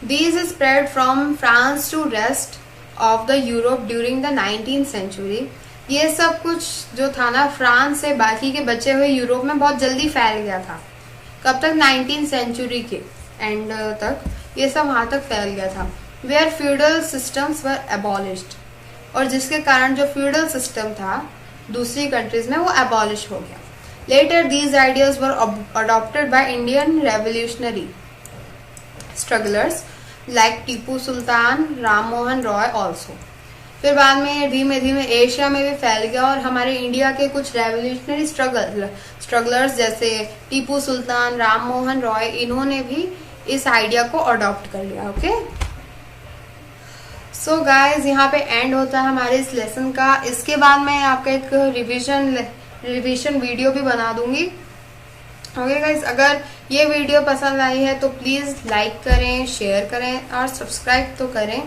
These spread from France to rest of the Europe during the 19th century. ये सब कुछ जो था ना फ्रांस से बाकी के बचे हुए यूरोप में बहुत जल्दी फैल गया था। कब तक? 19th सेंचुरी के एंड तक ये सब वहां तक फैल गया था। Where feudal systems were abolished, और जिसके कारण जो फ्यूडल सिस्टम था दूसरी कंट्रीज में वो एबॉलिश हो गया। Later these ideas were adopted by Indian revolutionary strugglers like Tipu Sultan, Ram Mohan Roy also. फिर बाद में धीमे धीमे एशिया में भी फैल गया और हमारे इंडिया के कुछ रेवोल्यूशनरी स्ट्रगलर्स जैसे टीपू सुल्तान, राम मोहन रॉय, इन्होंने भी इस आइडिया को अडॉप्ट कर लिया। ओके, सो गाइज यहाँ पे एंड होता है हमारे इस लेसन का। इसके बाद मैं आपका एक रिवीजन वीडियो भी बना दूंगी। ओके गाइज, अगर ये वीडियो पसंद आई है तो प्लीज लाइक करें, शेयर करें और सब्सक्राइब तो करें।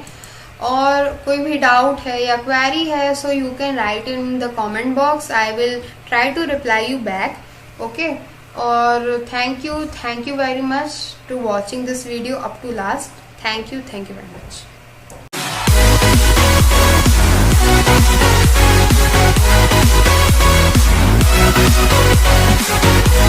और कोई भी डाउट है या क्वेरी है so you can write in the comment box, I will try to reply you back. Okay, और thank you very much to watching this video up to last. Thank you very much.